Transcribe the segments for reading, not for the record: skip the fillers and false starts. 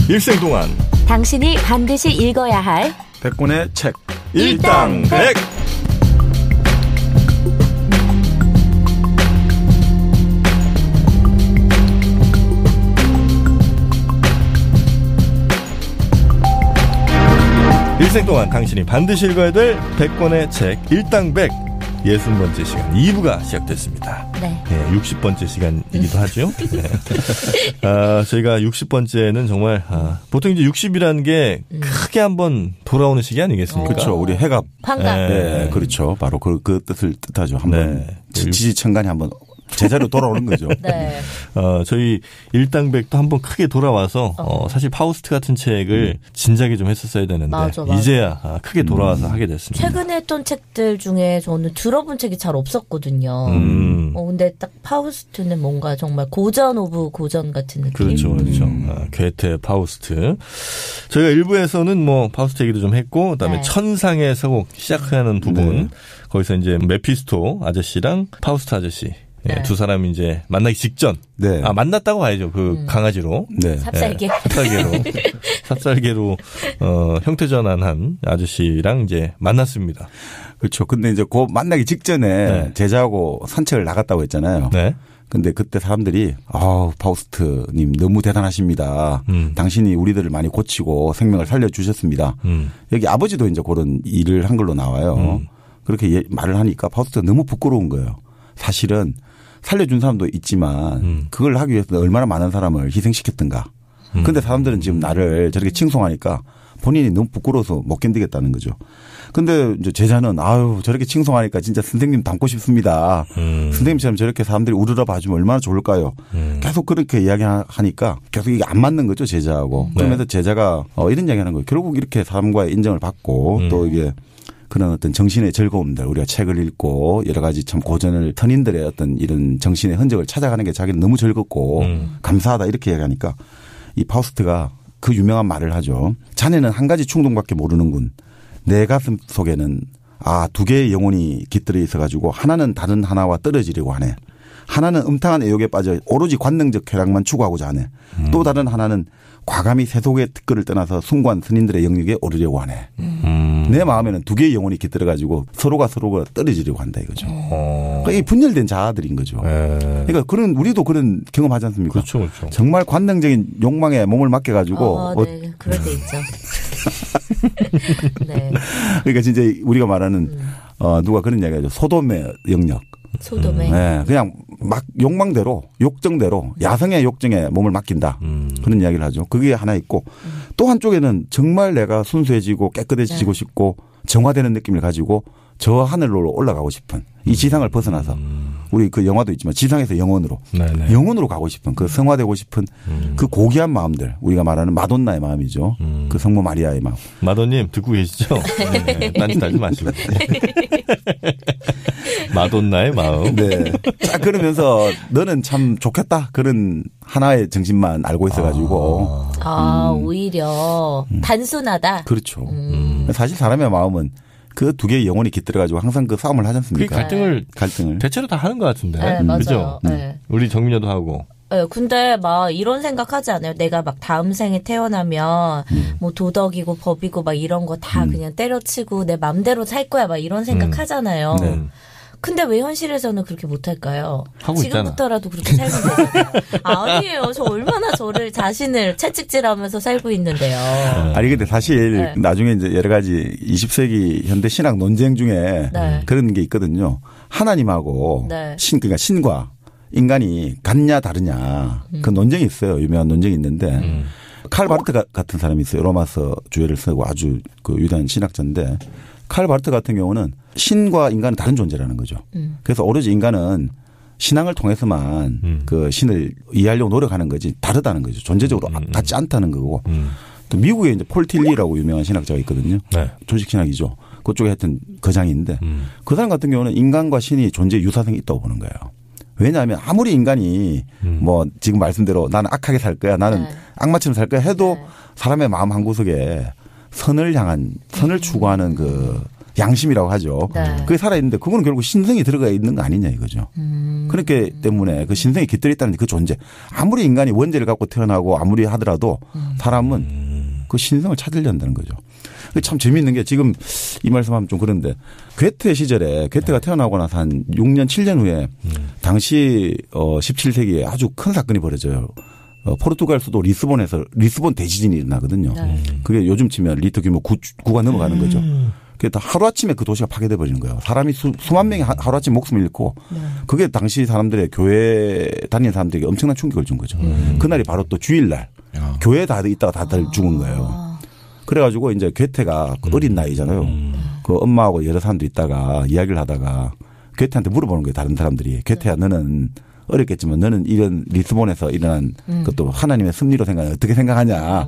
일생 동안 당신이 반드시 읽어야 할 100권의 책 일당백. 일생 동안 당신이 반드시 읽어야 될 100권의 책 일당백 60번째 시간 2부가 시작됐습니다. 네. 네, 60번째 시간이기도 하죠. 네. 저희가 60번째는 정말 보통 이제 60이라는 게 크게 한번 돌아오는 시기 아니겠습니까? 그렇죠. 우리 해갑. 환갑. 네, 그렇죠. 바로 그 뜻을 뜻하죠. 한번 지지천간이 한번 제자로 돌아오는 거죠. 네. 저희 일당백도 한번 크게 돌아와서 사실 파우스트 같은 책을 진작에 좀 했었어야 되는데 맞아. 이제야 크게 돌아와서 하게 됐습니다. 최근에 했던 책들 중에 저는 들어본 책이 잘 없었거든요. 근데 딱 파우스트는 뭔가 정말 고전 오브 고전 같은 느낌. 그렇죠. 괴테, 파우스트. 저희가 일부에서는 뭐 파우스트 얘기도 좀 했고 그다음에 네. 천상의 서곡 시작하는 부분 거기서 이제 메피스토 아저씨랑 파우스트 아저씨 네. 두 사람이 이제 만나기 직전. 네. 만났다고 봐야죠. 그 강아지로. 네. 삽살개. 삽살개로 형태전환한 아저씨랑 이제 만났습니다. 그렇죠. 근데 이제 그 만나기 직전에 제자하고 산책을 나갔다고 했잖아요. 네. 근데 그때 사람들이 파우스트님 너무 대단하십니다. 당신이 우리들을 많이 고치고 생명을 살려주셨습니다. 여기 아버지도 이제 그런 일을 한 걸로 나와요. 그렇게 말을 하니까 파우스트가 너무 부끄러운 거예요. 사실은 살려준 사람도 있지만 그걸 하기 위해서 얼마나 많은 사람을 희생시켰던가. 근데 사람들은 지금 나를 저렇게 칭송하니까 본인이 너무 부끄러워서 못 견디겠다는 거죠. 근데 이제 제자는 저렇게 칭송하니까 진짜 선생님 닮고 싶습니다. 선생님처럼 저렇게 사람들이 우러러 봐주면 얼마나 좋을까요? 계속 그렇게 이야기하니까 계속 이게 안 맞는 거죠, 제자하고. 그러면서 제자가 이런 이야기하는 거예요. 결국 이렇게 사람과의 인정을 받고 또 이게 그런 어떤 정신의 즐거움들, 우리가 책을 읽고 여러 가지 참 고전을 선인들의 어떤 이런 정신의 흔적을 찾아가는 게 자기는 너무 즐겁고 감사하다 이렇게 얘기하니까 이 파우스트가 그 유명한 말을 하죠. 자네는 한 가지 충동밖에 모르는군. 내 가슴 속에는 두 개의 영혼이 깃들어 있어 가지고 하나는 다른 하나와 떨어지려고 하네. 하나는 음탕한 애욕에 빠져 오로지 관능적 쾌락만 추구하고자 하네. 또 다른 하나는 과감히 세속의 특권을 떠나서 숭고한 스님들의 영역에 오르려고 하네. 내 마음에는 두 개의 영혼이 깃들어 가지고 서로가 떨어지려고 한다 이거죠. 그러니까 이 분열된 자아들인 거죠. 그러니까 우리도 그런 경험하지 않습니까? 그렇죠. 정말 관능적인 욕망에 몸을 맡겨 가지고. 네, 그럴 때 있죠. 네. 그러니까 진짜 우리가 말하는 누가 그런 이야기하죠. 소돔의 영역. 소돔의. 네, 그냥 막 욕망대로, 욕정대로, 야성의 욕정에 몸을 맡긴다. 그런 이야기를 하죠. 그게 하나 있고 또 한쪽에는 정말 내가 순수해지고 깨끗해지고 싶고 정화되는 느낌을 가지고 저 하늘로 올라가고 싶은 이 지상을 벗어나서 우리 그 영화도 있지만 지상에서 영혼으로 영혼으로 가고 싶은 그 성화되고 싶은 그 고귀한 마음들 우리가 말하는 마돈나의 마음이죠. 그 성모 마리아의 마음. 마돈님 듣고 계시죠? 딴짓 하지 마시고. 마돈나의 마음. 네. 자 그러면서 너는 참 좋겠다 그런 하나의 정신만 알고 있어가지고. 오히려 단순하다. 그렇죠. 사실 사람의 마음은 그 두 개의 영혼이 깃들어가지고 항상 그 싸움을 하지 않습니까? 그 갈등을 대체로 다 하는 것 같은데. 네, 맞아요. 그죠? 네. 우리 정민여도 하고. 네, 근데 막 이런 생각하지 않아요? 내가 막 다음 생에 태어나면 뭐 도덕이고 법이고 막 이런 거 다 그냥 때려치고 내 맘대로 살 거야 막 이런 생각하잖아요. 근데 왜 현실에서는 그렇게 못할까요? 하고 지금부터라도 그렇게 살면 되잖아요. 아니에요. 저 얼마나 자신을 채찍질하면서 살고 있는데요. 아니 근데 사실 나중에 이제 여러 가지 20세기 현대 신학 논쟁 중에 그런 게 있거든요. 하나님하고 그러니까 신과 인간이 같냐 다르냐 그 논쟁이 있어요. 유명한 논쟁이 있는데 칼 바르트 같은 사람이 있어요. 로마서 주제를 쓰고 아주 그 위대한 신학자인데 칼 바르트 같은 경우는 신과 인간은 다른 존재라는 거죠. 그래서 오로지 인간은 신앙을 통해서만 그 신을 이해하려고 노력하는 거지 다르다는 거죠. 존재적으로 같지 않다는 거고. 또 미국에 이제 폴 틸리라고 유명한 신학자가 있거든요. 조직 신학이죠. 그쪽에 하여튼 거장인데 그 사람 같은 경우는 인간과 신이 존재 유사성이 있다고 보는 거예요. 왜냐하면 아무리 인간이 뭐 지금 말씀대로 나는 악하게 살 거야, 나는 악마처럼 살 거야 해도 사람의 마음 한구석에 선을 추구하는 그 양심이라고 하죠. 네. 그게 살아있는데 그거는 결국 신성이 들어가 있는 거 아니냐 이거죠. 그렇기 때문에 그 신성이 깃들어 있다는 그 존재. 아무리 인간이 원죄를 갖고 태어나고 아무리 하더라도 사람은 그 신성을 찾으려 한다는 거죠. 참 재미있는 게 지금 이 말씀하면 좀 그런데 괴테 시절에 괴테가 태어나고 나서 한 6년 7년 후에 당시 17세기에 아주 큰 사건이 벌어져요. 포르투갈 수도 리스본에서 리스본 대지진이 일어나거든요. 그게 요즘 치면 리터 규모 9가 넘어가는 거죠. 그게 다 하루아침에 그 도시가 파괴돼 버리는 거예요. 사람이 수만 명이 하루아침 목숨을 잃고 그게 당시 사람들의 교회 다니는 사람들에게 엄청난 충격을 준 거죠. 그날이 바로 또 주일날 교회에 다 있다가 다들 죽은 거예요. 그래가지고 이제 괴테가 어린 나이잖아요. 그 엄마하고 여러 사람도 있다가 이야기를 하다가 괴테한테 물어보는 거예요. 다른 사람들이. 괴테야 너는 어렵겠지만 너는 이런 리스본에서 일어난 그것도 하나님의 섭리로 생각하냐 어떻게 생각하냐.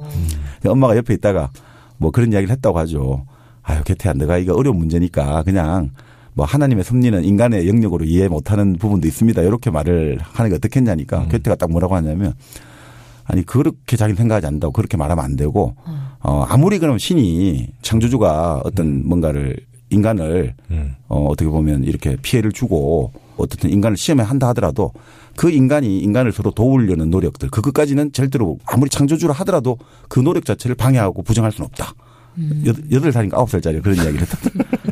엄마가 옆에 있다가 뭐 그런 이야기를 했다고 하죠. 아유 괴테야 너가 이거 어려운 문제니까 그냥 뭐 하나님의 섭리는 인간의 영역으로 이해 못하는 부분도 있습니다. 이렇게 말을 하는 게 어떻겠냐니까 괴테가 딱 뭐라고 하냐면 아니 그렇게 자기는 생각하지 않는다고 그렇게 말하면 안 되고 아무리 그러면 신이 창조주가 어떤 뭔가를 인간을 어떻게 보면 이렇게 피해를 주고 어떻든 인간을 시험에 한다 하더라도 그 인간이 인간을 서로 도우려는 노력들 그것까지는 절대로 아무리 창조주라 하더라도 그 노력 자체를 방해하고 부정할 수는 없다. 8살인가 9살짜리 그런 이야기를 했다.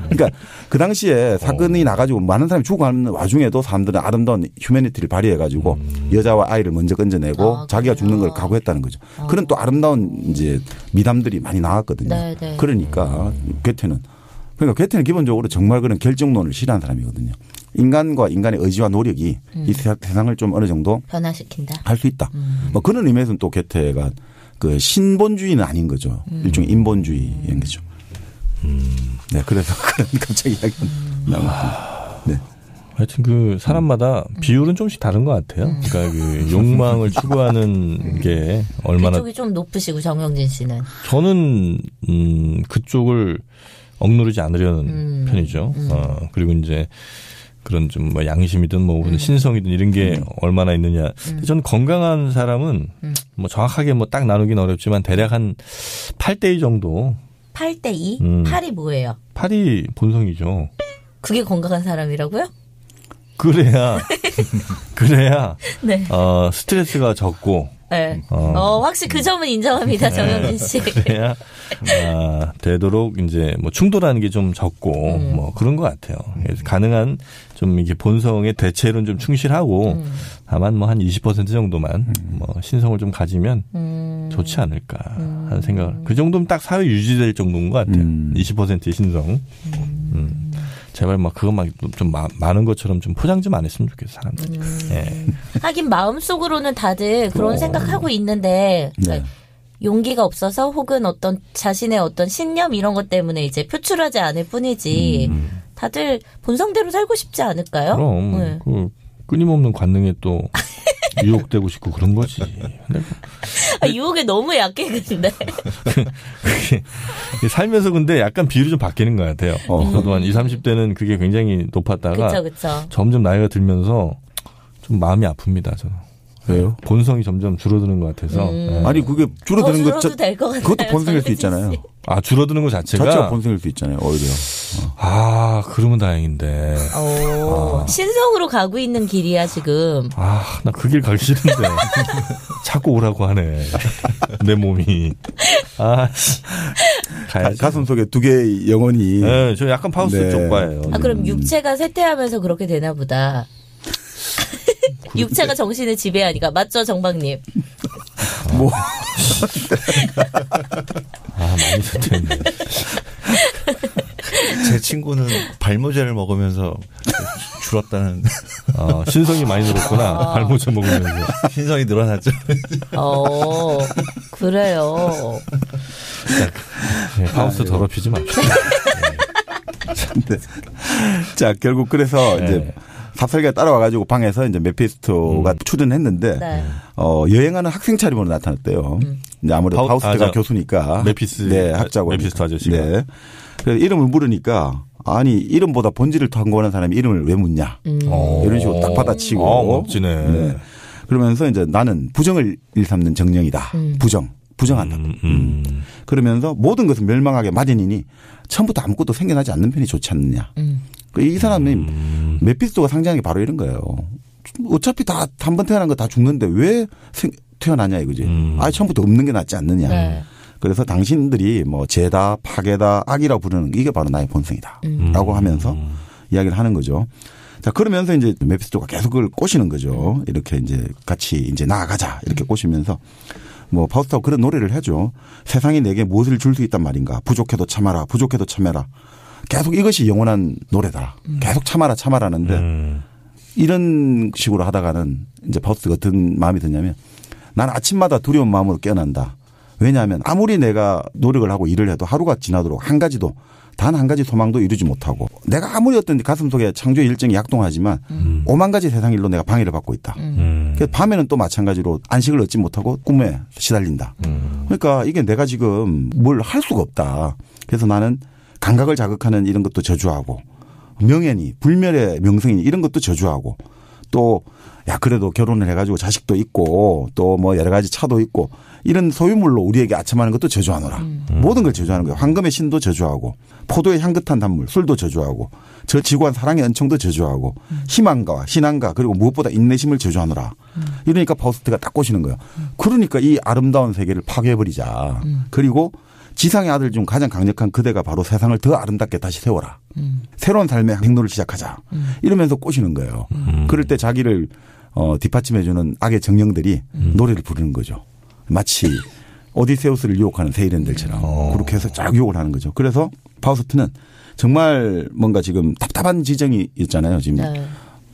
그러니까 그 당시에 사건이 나가지고 많은 사람이 죽어가는 와중에도 사람들은 아름다운 휴머니티를 발휘해가지고 여자와 아이를 먼저 건져내고 자기가 죽는 걸 각오했다는 거죠. 그런 또 아름다운 이제 미담들이 많이 나왔거든요. 네네. 그러니까 괴테는 기본적으로 정말 그런 결정론을 싫어하는 사람이거든요. 인간과 인간의 의지와 노력이 이 세상을 좀 어느 정도 변화시킨다. 할 수 있다. 뭐 그런 의미에서는 또 괴테가 그 신본주의는 아닌 거죠. 일종의 인본주의인 거죠. 네, 그래서 그런 갑자기 이야기가 나왔습니다. 네. 하여튼 그 사람마다 비율은 조금씩 다른 것 같아요. 그러니까 그 욕망을 추구하는 게 얼마나 그쪽이 좀 높으시고 정영진 씨는 저는 그쪽을 억누르지 않으려는 편이죠. 그리고 이제 그런 좀 뭐 양심이든 뭐 신성이든 이런 게 얼마나 있느냐. 저는 건강한 사람은 뭐 정확하게 뭐 딱 나누긴 어렵지만 대략 한 8대2 정도. 8대2? 8이 뭐예요? 8이 본성이죠. 그게 건강한 사람이라고요? 그래야 네. 스트레스가 적고 네. 확실히 그 점은 인정합니다, 정영진 씨. 그래야 되도록 이제 뭐 충돌하는 게 좀 적고 뭐 그런 것 같아요. 그래서 가능한 좀 이게 본성의 대체로는 좀 충실하고 다만 뭐 한 20% 정도만 뭐 신성을 좀 가지면 좋지 않을까 하는 생각을. 그 정도면 딱 사회 유지될 정도인 것 같아요. 20%의 신성. 제발 막 그거 막 좀 많은 것처럼 좀 포장 좀 안 했으면 좋겠어 사람들. 예. 하긴 마음속으로는 다들 그런 생각하고 있는데 네. 용기가 없어서 혹은 어떤 자신의 어떤 신념 이런 것 때문에 이제 표출하지 않을 뿐이지 다들 본성대로 살고 싶지 않을까요? 그럼 네. 그 끊임없는 관능에 또 유혹되고 싶고 그런 거지. 유혹에 너무 약해 근데. 살면서 근데 약간 비율이 좀 바뀌는 것 같아요. 저도 한 20, 30대는 그게 굉장히 높았다가 그쵸. 점점 나이가 들면서 좀 마음이 아픕니다. 저는. 왜요? 본성이 점점 줄어드는 것 같아서. 네. 아니 그게 줄어드는 것 줄어도 될 것 같아요. 그것도 본성일 수 있잖아요. 아 줄어드는 것 자체가 본성일 수 있잖아요. 오히려. 그러면 다행인데. 신성으로 가고 있는 길이야 지금. 나 그 길 가기 싫은데. 자꾸 오라고 하네. 내 몸이. 가슴 속에 두 개의 영혼이. 네, 저 약간 파우스 쪽과예요. 그럼 육체가 쇠퇴하면서 그렇게 되나 보다. 육체가 정신을 지배하니까. 맞죠, 정박님? 뭐. 많이 쇠퇴했네. 제 친구는 발모제를 먹으면서 줄었다는. 신성이 많이 늘었구나. 발모제 먹으면서. 신성이 늘어났죠. 그래요. 파우스 더럽히지 맙시다. 네. 자, 결국 그래서 이제 사설기가 따라와가지고 방에서 이제 메피스토가 출연했는데 여행하는 학생 차림으로 나타났대요. 이제 아무래도 파우스트가 교수니까. 네, 학자고. 메피스토 아저씨가. 네. 그래서 이름을 물으니까 아니 이름보다 본질을 탐구하는 사람이 이름을 왜 묻냐. 이런 식으로 딱 받아치고. 멋지네. 네. 그러면서 이제 나는 부정을 일삼는 정령이다. 부정. 부정한다고. 그러면서 모든 것은 멸망하게 마련이니 처음부터 아무것도 생겨나지 않는 편이 좋지 않느냐. 이 사람이 메피스토가 상징하는 게 바로 이런 거예요. 어차피 다 한 번 태어난 거 다 죽는데 왜 태어나냐 이거지. 아예 처음부터 없는 게 낫지 않느냐. 네. 그래서 당신들이 뭐 죄다 파괴다 악이라고 부르는 이게 바로 나의 본성이다. 라고 하면서 이야기를 하는 거죠. 자, 그러면서 이제 메피스토가 계속 그걸 꼬시는 거죠. 이렇게 이제 같이 이제 나아가자. 이렇게 꼬시면서 뭐 파우스트가 그런 노래를 하죠. 세상이 내게 무엇을 줄 수 있단 말인가. 부족해도 참아라. 부족해도 참아라. 계속 이것이 영원한 노래다. 계속 참아라 참아라는데 이런 식으로 하다가는 이제 파우스트가 어떤 마음이 드냐면 난 아침마다 두려운 마음으로 깨어난다. 왜냐하면 아무리 내가 노력을 하고 일을 해도 하루가 지나도록 단 한 가지 소망도 이루지 못하고 내가 아무리 어떤 가슴속에 창조의 일정이 약동하지만 5만 가지 세상 일로 내가 방해를 받고 있다. 그래서 밤에는 또 마찬가지로 안식을 얻지 못하고 꿈에 시달린다. 그러니까 이게 내가 지금 뭘 할 수가 없다. 그래서 나는 감각을 자극하는 이런 것도 저주하고 명예니 불멸의 명성이니 이런 것도 저주하고 또 야 그래도 결혼을 해가지고 자식도 있고 또 뭐 여러 가지 차도 있고 이런 소유물로 우리에게 아첨하는 것도 저주하노라. 모든 걸 저주하는 거예요. 황금의 신도 저주하고 포도의 향긋한 단물 술도 저주하고 저 지구한 사랑의 은총도 저주하고 희망과 신앙과 그리고 무엇보다 인내심을 저주하노라. 이러니까 파우스트가 딱 꼬시는 거예요. 그러니까 이 아름다운 세계를 파괴해버리자. 그리고 지상의 아들 중 가장 강력한 그대가 바로 세상을 더 아름답게 다시 세워라. 새로운 삶의 행로를 시작하자. 이러면서 꼬시는 거예요. 그럴 때 자기를 뒷받침해주는 악의 정령들이 노래를 부르는 거죠. 마치 오디세우스를 유혹하는 세이렌들처럼 그렇게 해서 쫙 유혹을 하는 거죠. 그래서 파우스트는 정말 뭔가 지금 답답한 지정이 있잖아요. 지금 네.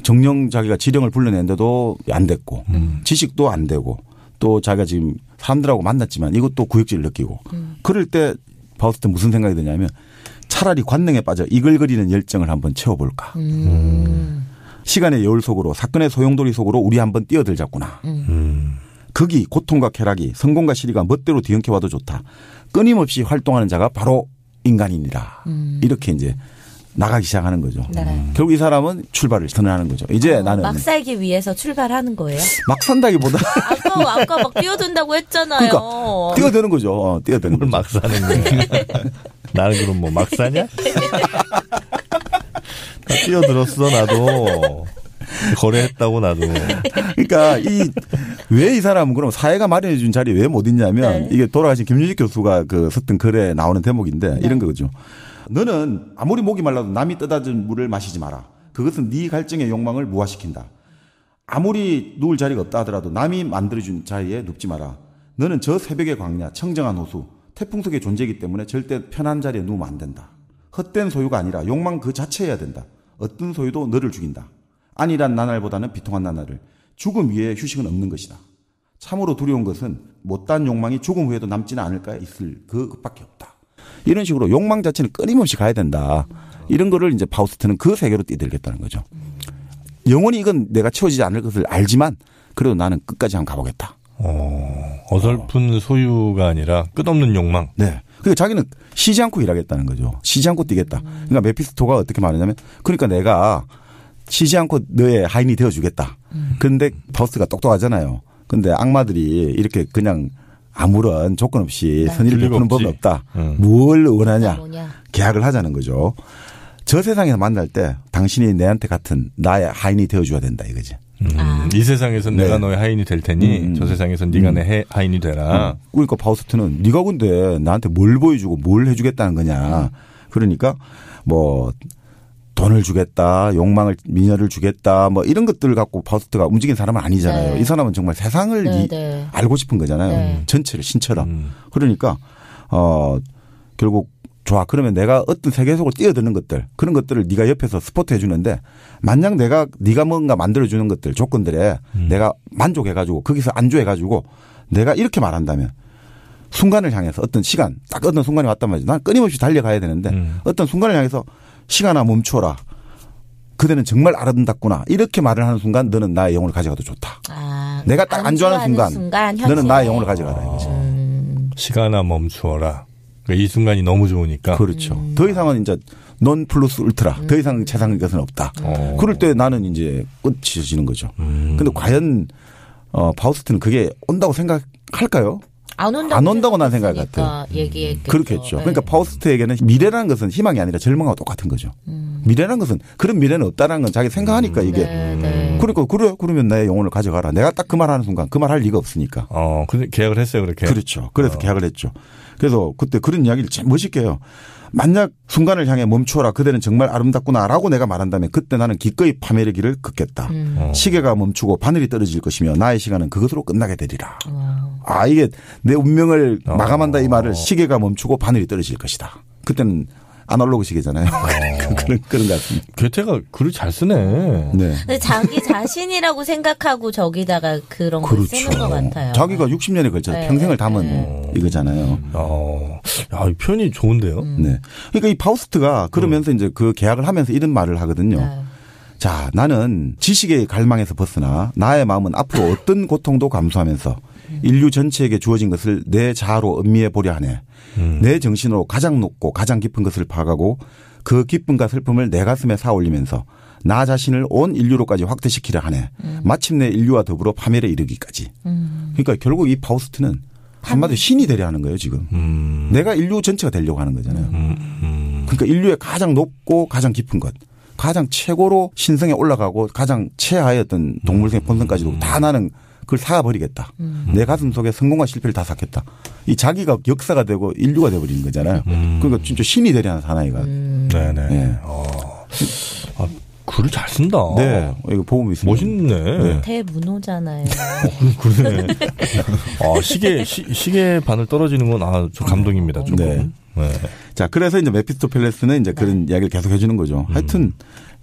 정령 자기가 지령을 불러냈는데도 안 됐고 지식도 안 되고 또 자기가 지금 사람들하고 만났지만 이것도 구역질을 느끼고 그럴 때 파우스트 무슨 생각이 드냐면 차라리 관능에 빠져 이글거리는 열정을 한번 채워볼까. 시간의 여울 속으로 사건의 소용돌이 속으로 우리 한번 뛰어들자꾸나. 극이 고통과 쾌락이 성공과 실의가 멋대로 뒤엉켜와도 좋다. 끊임없이 활동하는 자가 바로 인간이니라. 이렇게 이제 나가기 시작하는 거죠. 네. 결국 이 사람은 출발을 선언하는 거죠. 이제 나는 막 살기 위해서 출발하는 거예요. 막 산다기보다 아까 막 뛰어든다고 했잖아요. 그러니까 뛰어드는 거죠. 뛰어드는 걸 막 사는 거예요. 나는 그럼 뭐 막 사냐? 다 뛰어들었어 나도. 거래했다고 나도. 그러니까 왜 이 사람은 그럼 사회가 마련해 준 자리에 왜 못 있냐면 네. 이게 돌아가신 김유식 교수가 그 썼던 글에 나오는 대목인데 네. 이런 거죠. 너는 아무리 목이 말라도 남이 떠다준 물을 마시지 마라. 그것은 네 갈증의 욕망을 무화시킨다. 아무리 누울 자리가 없다 하더라도 남이 만들어준 자리에 눕지 마라. 너는 저 새벽의 광야, 청정한 호수, 태풍 속의 존재이기 때문에 절대 편한 자리에 누우면 안 된다. 헛된 소유가 아니라 욕망 그 자체여야 된다. 어떤 소유도 너를 죽인다. 안일한 나날보다는 비통한 나날을. 죽음 위에 휴식은 없는 것이다. 참으로 두려운 것은 못다한 욕망이 죽음 후에도 남지는 않을까 있을 그것밖에 없다. 이런 식으로 욕망 자체는 끊임없이 가야 된다. 이런 거를 이제 파우스트는 그 세계로 뛰어들겠다는 거죠. 영원히 이건 내가 채워지지 않을 것을 알지만 그래도 나는 끝까지 한번 가보겠다. 어설픈 소유가 아니라 끝없는 욕망. 네. 그러니까 자기는 쉬지 않고 일하겠다는 거죠. 쉬지 않고 뛰겠다. 그러니까 메피스토가 어떻게 말하냐면 그러니까 내가 쉬지 않고 너의 하인이 되어주겠다. 그런데 파우스트가 똑똑하잖아요. 그런데 악마들이 이렇게 그냥 아무런 조건 없이 선의를 베푸는 법은 없다. 뭘 원하냐. 계약을 하자는 거죠. 저 세상에서 만날 때 당신이 내한테 같은 나의 하인이 되어줘야 된다 이거지. 이 세상에선 네. 내가 너의 하인이 될 테니 저 세상에선 네가 내 하인이 되라. 그러니까 파우스트는 네가 근데 나한테 뭘 보여주고 뭘 해주겠다는 거냐. 그러니까 뭐 돈을 주겠다, 욕망을, 미녀를 주겠다, 뭐 이런 것들을 갖고 파우스트가 움직인 사람은 아니잖아요. 네. 이 사람은 정말 세상을 네. 알고 싶은 거잖아요. 네. 전체를 신처럼. 그러니까 결국 좋아. 그러면 내가 어떤 세계 속으로 뛰어드는 것들 그런 것들을 네가 옆에서 스포트 해주는데 만약 네가 뭔가 만들어주는 것들 조건들에 내가 만족해가지고 거기서 안주해가지고 내가 이렇게 말한다면 순간을 향해서 어떤 시간 딱 어떤 순간이 왔단 말이죠. 난 끊임없이 달려가야 되는데 어떤 순간을 향해서 시간아 멈추어라. 그대는 정말 아름답구나. 이렇게 말을 하는 순간 너는 나의 영혼을 가져가도 좋다. 내가 딱 안주하는 순간 너는 나의 영혼을 가져가라 이거죠. 시간아 멈추어라. 그러니까 이 순간이 너무 좋으니까. 그렇죠. 더 이상은 이제 넌 플러스 울트라. 더 이상 세상의 것은 없다. 그럴 때 나는 이제 끝이지는 거죠. 근데 과연 파우스트는 그게 온다고 생각할까요? 안 온다고 난 생각할 것 같아요. 얘기했겠죠. 그렇겠죠. 네. 그러니까 파우스트에게는 미래라는 것은 희망이 아니라 절망하고 똑같은 거죠. 미래라는 것은 그런 미래는 없다라는 건 자기 생각하니까 이게. 네. 그러니까 그러면 나의 영혼을 가져가라. 내가 딱 그 말하는 순간 그 말 할 리가 없으니까. 근데 계약을 했어요, 그렇게. 그렇죠. 그래서 계약을 했죠. 그래서 그때 그런 이야기를 참 멋있게 해요. 만약 순간을 향해 멈추어라. 그대는 정말 아름답구나라고 내가 말한다면 그때 나는 기꺼이 파멸의 길을 걷겠다. 시계가 멈추고 바늘이 떨어질 것이며 나의 시간은 그것으로 끝나게 되리라. 이게 내 운명을 마감한다 이 말을 시계가 멈추고 바늘이 떨어질 것이다. 그때는 아날로그 시계잖아요. 그런 것 같습니다. 괴테가 글을 잘 쓰네. 네. 근데 자기 자신이라고 생각하고 저기다가 그런 걸 쓰는 것 같아요. 자기가 60년에 걸쳐서 네. 평생을 담은 이거잖아요. 이 표현이 좋은데요. 네. 그러니까 이 파우스트가 그러면서 이제 그 계약을 하면서 이런 말을 하거든요. 네. 자, 나는 지식의 갈망에서 벗어나 나의 마음은 앞으로 어떤 고통도 감수하면서 인류 전체에게 주어진 것을 내 자아로 음미해 보려 하네. 내 정신으로 가장 높고 가장 깊은 것을 파악하고 그 기쁨과 슬픔을 내 가슴에 쌓아올리면서 나 자신을 온 인류로까지 확대시키려 하네. 마침내 인류와 더불어 파멸에 이르기까지. 그러니까 결국 이 파우스트는 한마디로 신이 되려 하는 거예요, 지금. 내가 인류 전체가 되려고 하는 거잖아요. 그러니까 인류의 가장 높고 가장 깊은 것. 가장 최고로 신성에 올라가고 가장 최하의 어떤 동물성의 본성까지도 다 나는 그걸 사가버리겠다. 내 가슴 속에 성공과 실패를 다 삭혔다. 이 자기가 역사가 되고 인류가 되어버리는 거잖아요. 그러니까 진짜 신이 되려는 사나이가. 네네. 네. 글을 잘 쓴다. 네. 이거 보고 있습니다. 멋있네. 네. 대문호잖아요. 그러네. 시계 바늘 떨어지는 건 좀 감동입니다. 조금. 네. 네. 자, 그래서 이제 메피스토펠레스는 이제 그런 이야기를 계속 해주는 거죠. 하여튼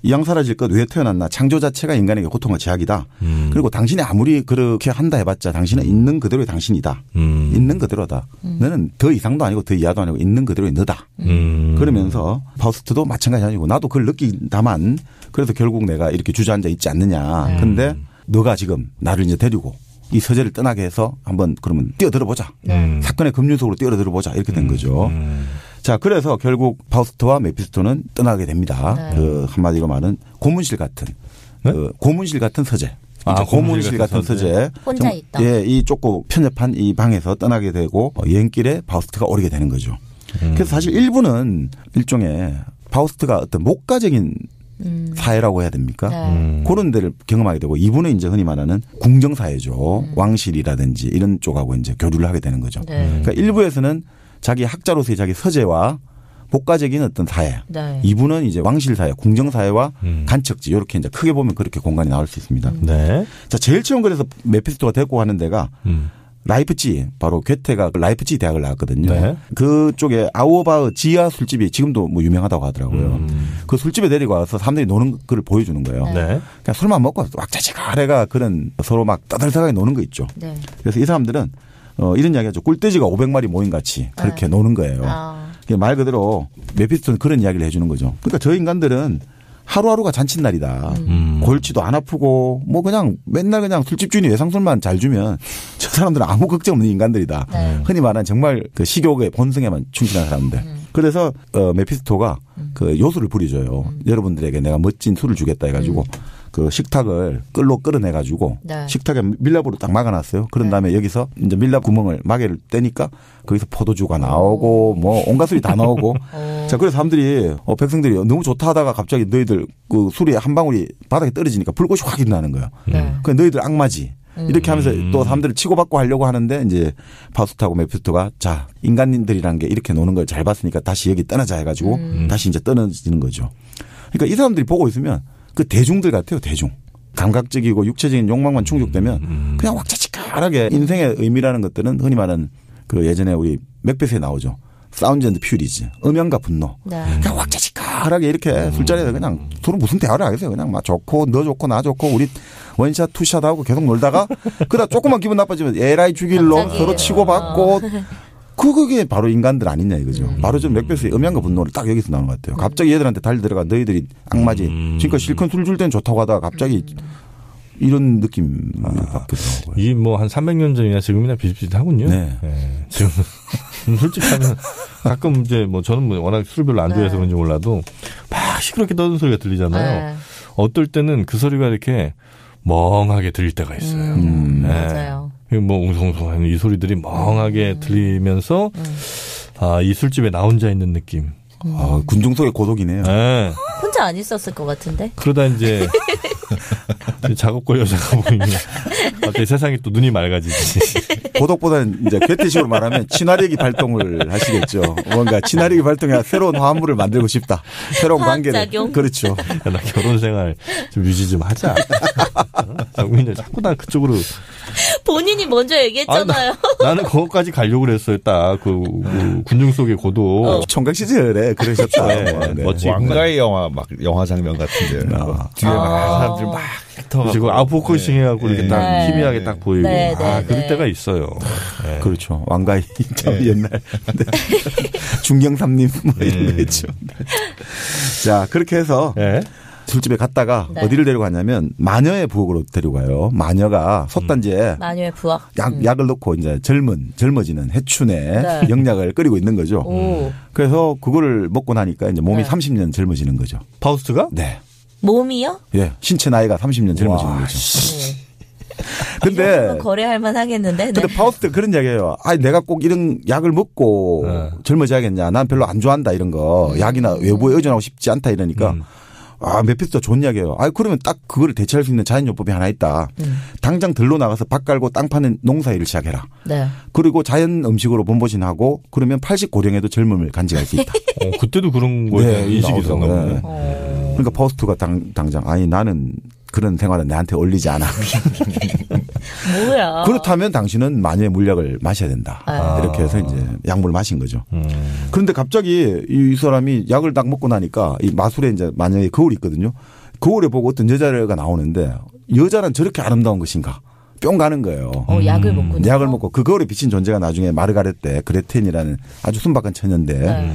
이양 사라질 것 왜 태어났나. 창조 자체가 인간에게 고통과 제약이다. 그리고 당신이 아무리 그렇게 한다 해봤자 당신은 있는 그대로의 당신이다. 있는 그대로다. 너는 더 이상도 아니고 더 이하도 아니고 있는 그대로의 너다. 그러면서 파우스트도 마찬가지 아니고 나도 그걸 느낀다만 그래서 결국 내가 이렇게 주저앉아 있지 않느냐. 근데 너가 지금 나를 이제 데리고 이 서재를 떠나게 해서 한번 그러면 뛰어들어 보자. 사건의 급류 속으로 뛰어들어 보자. 이렇게 된 거죠. 자, 그래서 결국 파우스트와 메피스토는 떠나게 됩니다. 네. 그 한마디로 말은 고문실 같은 고문실 같은 서재. 고문실 같은 서재. 혼자 있다. 예, 이 좁고 편협한 이 방에서 떠나게 되고 여행길에 파우스트가 오르게 되는 거죠. 그래서 사실 일부는 일종의 파우스트가 어떤 목가적인 사회라고 해야 됩니까? 네. 그런 데를 경험하게 되고 2부는 이제 흔히 말하는 궁정사회죠. 왕실이라든지 이런 쪽하고 이제 교류를 하게 되는 거죠. 네. 그러니까 1부에서는 자기 학자로서의 자기 서재와 복가적인 어떤 사회. 네. 2부는 이제 왕실 사회, 궁정 사회와 간척지 이렇게 이제 크게 보면 그렇게 공간이 나올 수 있습니다. 네. 자, 제일 처음 그래서 메피스토가 데리고 가는 데가 라이프치, 바로 괴테가 라이프치 대학을 나왔거든요. 네. 그쪽에 아우어바흐 지하 술집이 지금도 뭐 유명하다고 하더라고요. 그 술집에 데리고 와서 사람들이 노는 걸 보여주는 거예요. 네. 그냥 술만 먹고 왁자지가래가 그런 서로 막 떠들떠하게 노는 거 있죠. 네. 그래서 이 사람들은 이런 이야기 하죠. 꿀돼지가 500마리 모인 같이 그렇게 노는 거예요. 말 그대로 메피스토는 그런 이야기를 해주는 거죠. 그러니까 저 인간들은 하루하루가 잔칫날이다. 골치도 안 아프고 뭐 그냥 맨날 그냥 술집 주인이 외상술만 잘 주면 저 사람들은 아무 걱정 없는 인간들이다. 네. 흔히 말하는 정말 그 식욕의 본성에만 충실한 사람들. 그래서 메피스토가 그 요술을 부려줘요. 여러분들에게 내가 멋진 술을 주겠다 해가지고 그 식탁을 끌로 끌어내가지고 네. 식탁에 밀랍으로 딱 막아놨어요. 그런 다음에 여기서 이제 밀랍 구멍을 마개를 떼니까 거기서 포도주가 나오고 뭐 온갖 술이 다 나오고 자, 그래서 사람들이 백성들이 너무 좋다 하다가 갑자기 너희들 그 술이 한 방울이 바닥에 떨어지니까 불꽃이 확 일어나는 거예요. 네. 그 너희들 악마지. 이렇게 하면서 또 사람들을 치고받고 하려고 하는데 이제 파우스트하고 메피스토가 자, 인간들이라는 게 이렇게 노는 걸 잘 봤으니까 다시 여기 떠나자 해가지고 다시 이제 떠나지는 거죠. 그러니까 이 사람들이 보고 있으면 그 대중들 같아요, 대중. 감각적이고 육체적인 욕망만 충족되면 그냥 왁자지껄하게 인생의 의미라는 것들은 흔히 말하는 그 예전에 우리 맥베스에 나오죠. 사운드 앤드 퓨리즈. 음향과 분노. 네. 그냥 왁자지껄하게 이렇게 술자리에서 그냥 서로 무슨 대화를 하겠어요. 그냥 막 좋고 너 좋고 나 좋고 우리 원샷 투샷 하고 계속 놀다가 그러다 조금만 기분 나빠지면 에라이 죽일로 갑자기. 서로 치고받고 그게 바로 인간들 아니냐 이거죠. 바로 좀 맥베스의 음향과 분노를 딱 여기서 나오는 것 같아요. 갑자기 얘들한테 달려들어가 너희들이 악마지. 지금까 실컷 술 줄 땐 좋다고 하다가 갑자기 이런 느낌 받더라고요. 이 뭐 한 300년 전이나 지금이나 비슷비슷하군요. 네. 네. 지금 솔직히 하면 가끔 이제 뭐 저는 뭐 워낙 술을 별로 안 좋아해서 그런지 몰라도 막 시끄럽게 떠드는 소리가 들리잖아요. 네. 어떨 때는 그 소리가 이렇게 멍하게 들릴 때가 있어요. 네. 맞아요. 뭐 웅성웅성하는 이 소리들이 멍하게 들리면서 이 술집에 나 혼자 있는 느낌. 군중 속의 고독이네요. 네. 혼자 안 있었을 것 같은데. 그러다 이제 작업걸 여자가 보이면 갑자기 세상이 또 눈이 맑아지지. 고독보다는 이제 괴테식으로 말하면 친화력이 발동을 하시겠죠. 뭔가 친화력이 발동해야 새로운 화합물을 만들고 싶다. 새로운 관계를. 화학작용? 그렇죠. 야, 나 결혼 생활 좀 유지 좀 하자. 정민이 자꾸 나 그쪽으로. 본인이 먼저 얘기했잖아요. 나는 거기까지 가려고 그랬어요. 딱 그 군중 속의 고독. 총각 시절에 그러셨다. 네, 멋지고. 왕가의 영화 막 영화 장면 같은데 뒤에 막 사람들 막 그리고 아웃포커싱 해갖고 이렇게 딱 네. 희미하게 딱 보이고 네, 네, 그럴 네. 때가 있어요. 네. 그렇죠. 왕가의 참 옛날 중경삼림 뭐 이런 거 했죠. 자 그렇게 해서 네. 술집에 갔다가 네. 어디를 데리고 가냐면 마녀의 부엌으로 데리고 가요. 마녀가 솥단지에 마녀의 부엌. 약을 넣고 이제 젊어지는 해춘의 네. 영약을 끓이고 있는 거죠. 오. 그래서 그거를 먹고 나니까 이제 몸이 네. 30년 젊어지는 거죠. 파우스트가? 네. 몸이요? 예. 신체 나이가 30년 젊어지는 거죠. 이 정도면 근데 거래할 만 하겠는데. 근데 파우스트 그런 이야기예요. 아니 내가 꼭 이런 약을 먹고 네. 젊어져야겠냐. 난 별로 안 좋아한다 이런 거. 약이나 외부에 의존하고 싶지 않다 이러니까 메피스토 좋은 이야기예요. 그러면 딱 그거를 대체할 수 있는 자연요법이 하나 있다. 당장 들로 나가서 밭 깔고 땅 파는 농사일을 시작해라. 네. 그리고 자연 음식으로 몸보신하고 그러면 80고령에도 젊음을 간직할 수 있다. 그때도 그런 거에 대한 인식이 있었나 네. 보네. 그러니까 파우스트가 당장 나는 그런 생활은 내한테 어울리지 않아. 뭐야. 그렇다면 당신은 마녀의 물약을 마셔야 된다. 이렇게 해서 이제 약물을 마신 거죠. 그런데 갑자기 이 사람이 약을 딱 먹고 나니까 이 마술에 이제 마녀의 거울이 있거든요. 거울에 보고 어떤 여자가 나오는데 여자는 저렇게 아름다운 것인가. 뿅 가는 거예요. 약을 먹고. 약을 먹고 그 거울에 비친 존재가 나중에 마르가레테 그레텐이라는 아주 순박한 처녀인데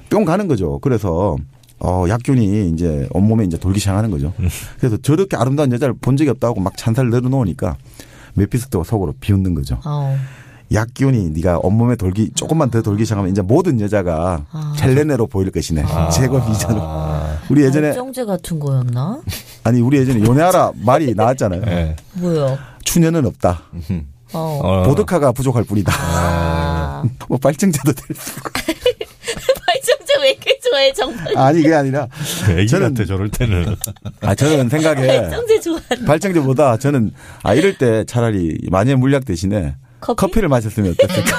뿅 가는 거죠. 그래서 약균이 이제 온몸에 이제 돌기 시작하는 거죠. 그래서 저렇게 아름다운 여자를 본 적이 없다고 막 찬사를 내려놓으니까 메피스토가 속으로 비웃는 거죠. 약균이 네가 온몸에 돌기 조금만 더 돌기 시작하면 이제 모든 여자가 헬레네로 보일 것이네. 제거 비전으로. 우리 예전에 정제 같은 거였나? 아니 우리 예전에 요네하라 말이 나왔잖아요. 네. 뭐요? 추녀는 없다. 보드카가 부족할 뿐이다. 뭐 발정제도 될 수. 발정제 왜 이렇게 좋아해 정말? 아니 그게 아니라 애기 저는 같아 저럴 때는. 저는 생각에 발정제 좋아한다. 발정제보다 저는 이럴 때 차라리 마녀의 물약 대신에 커피를 마셨으면 어땠을까?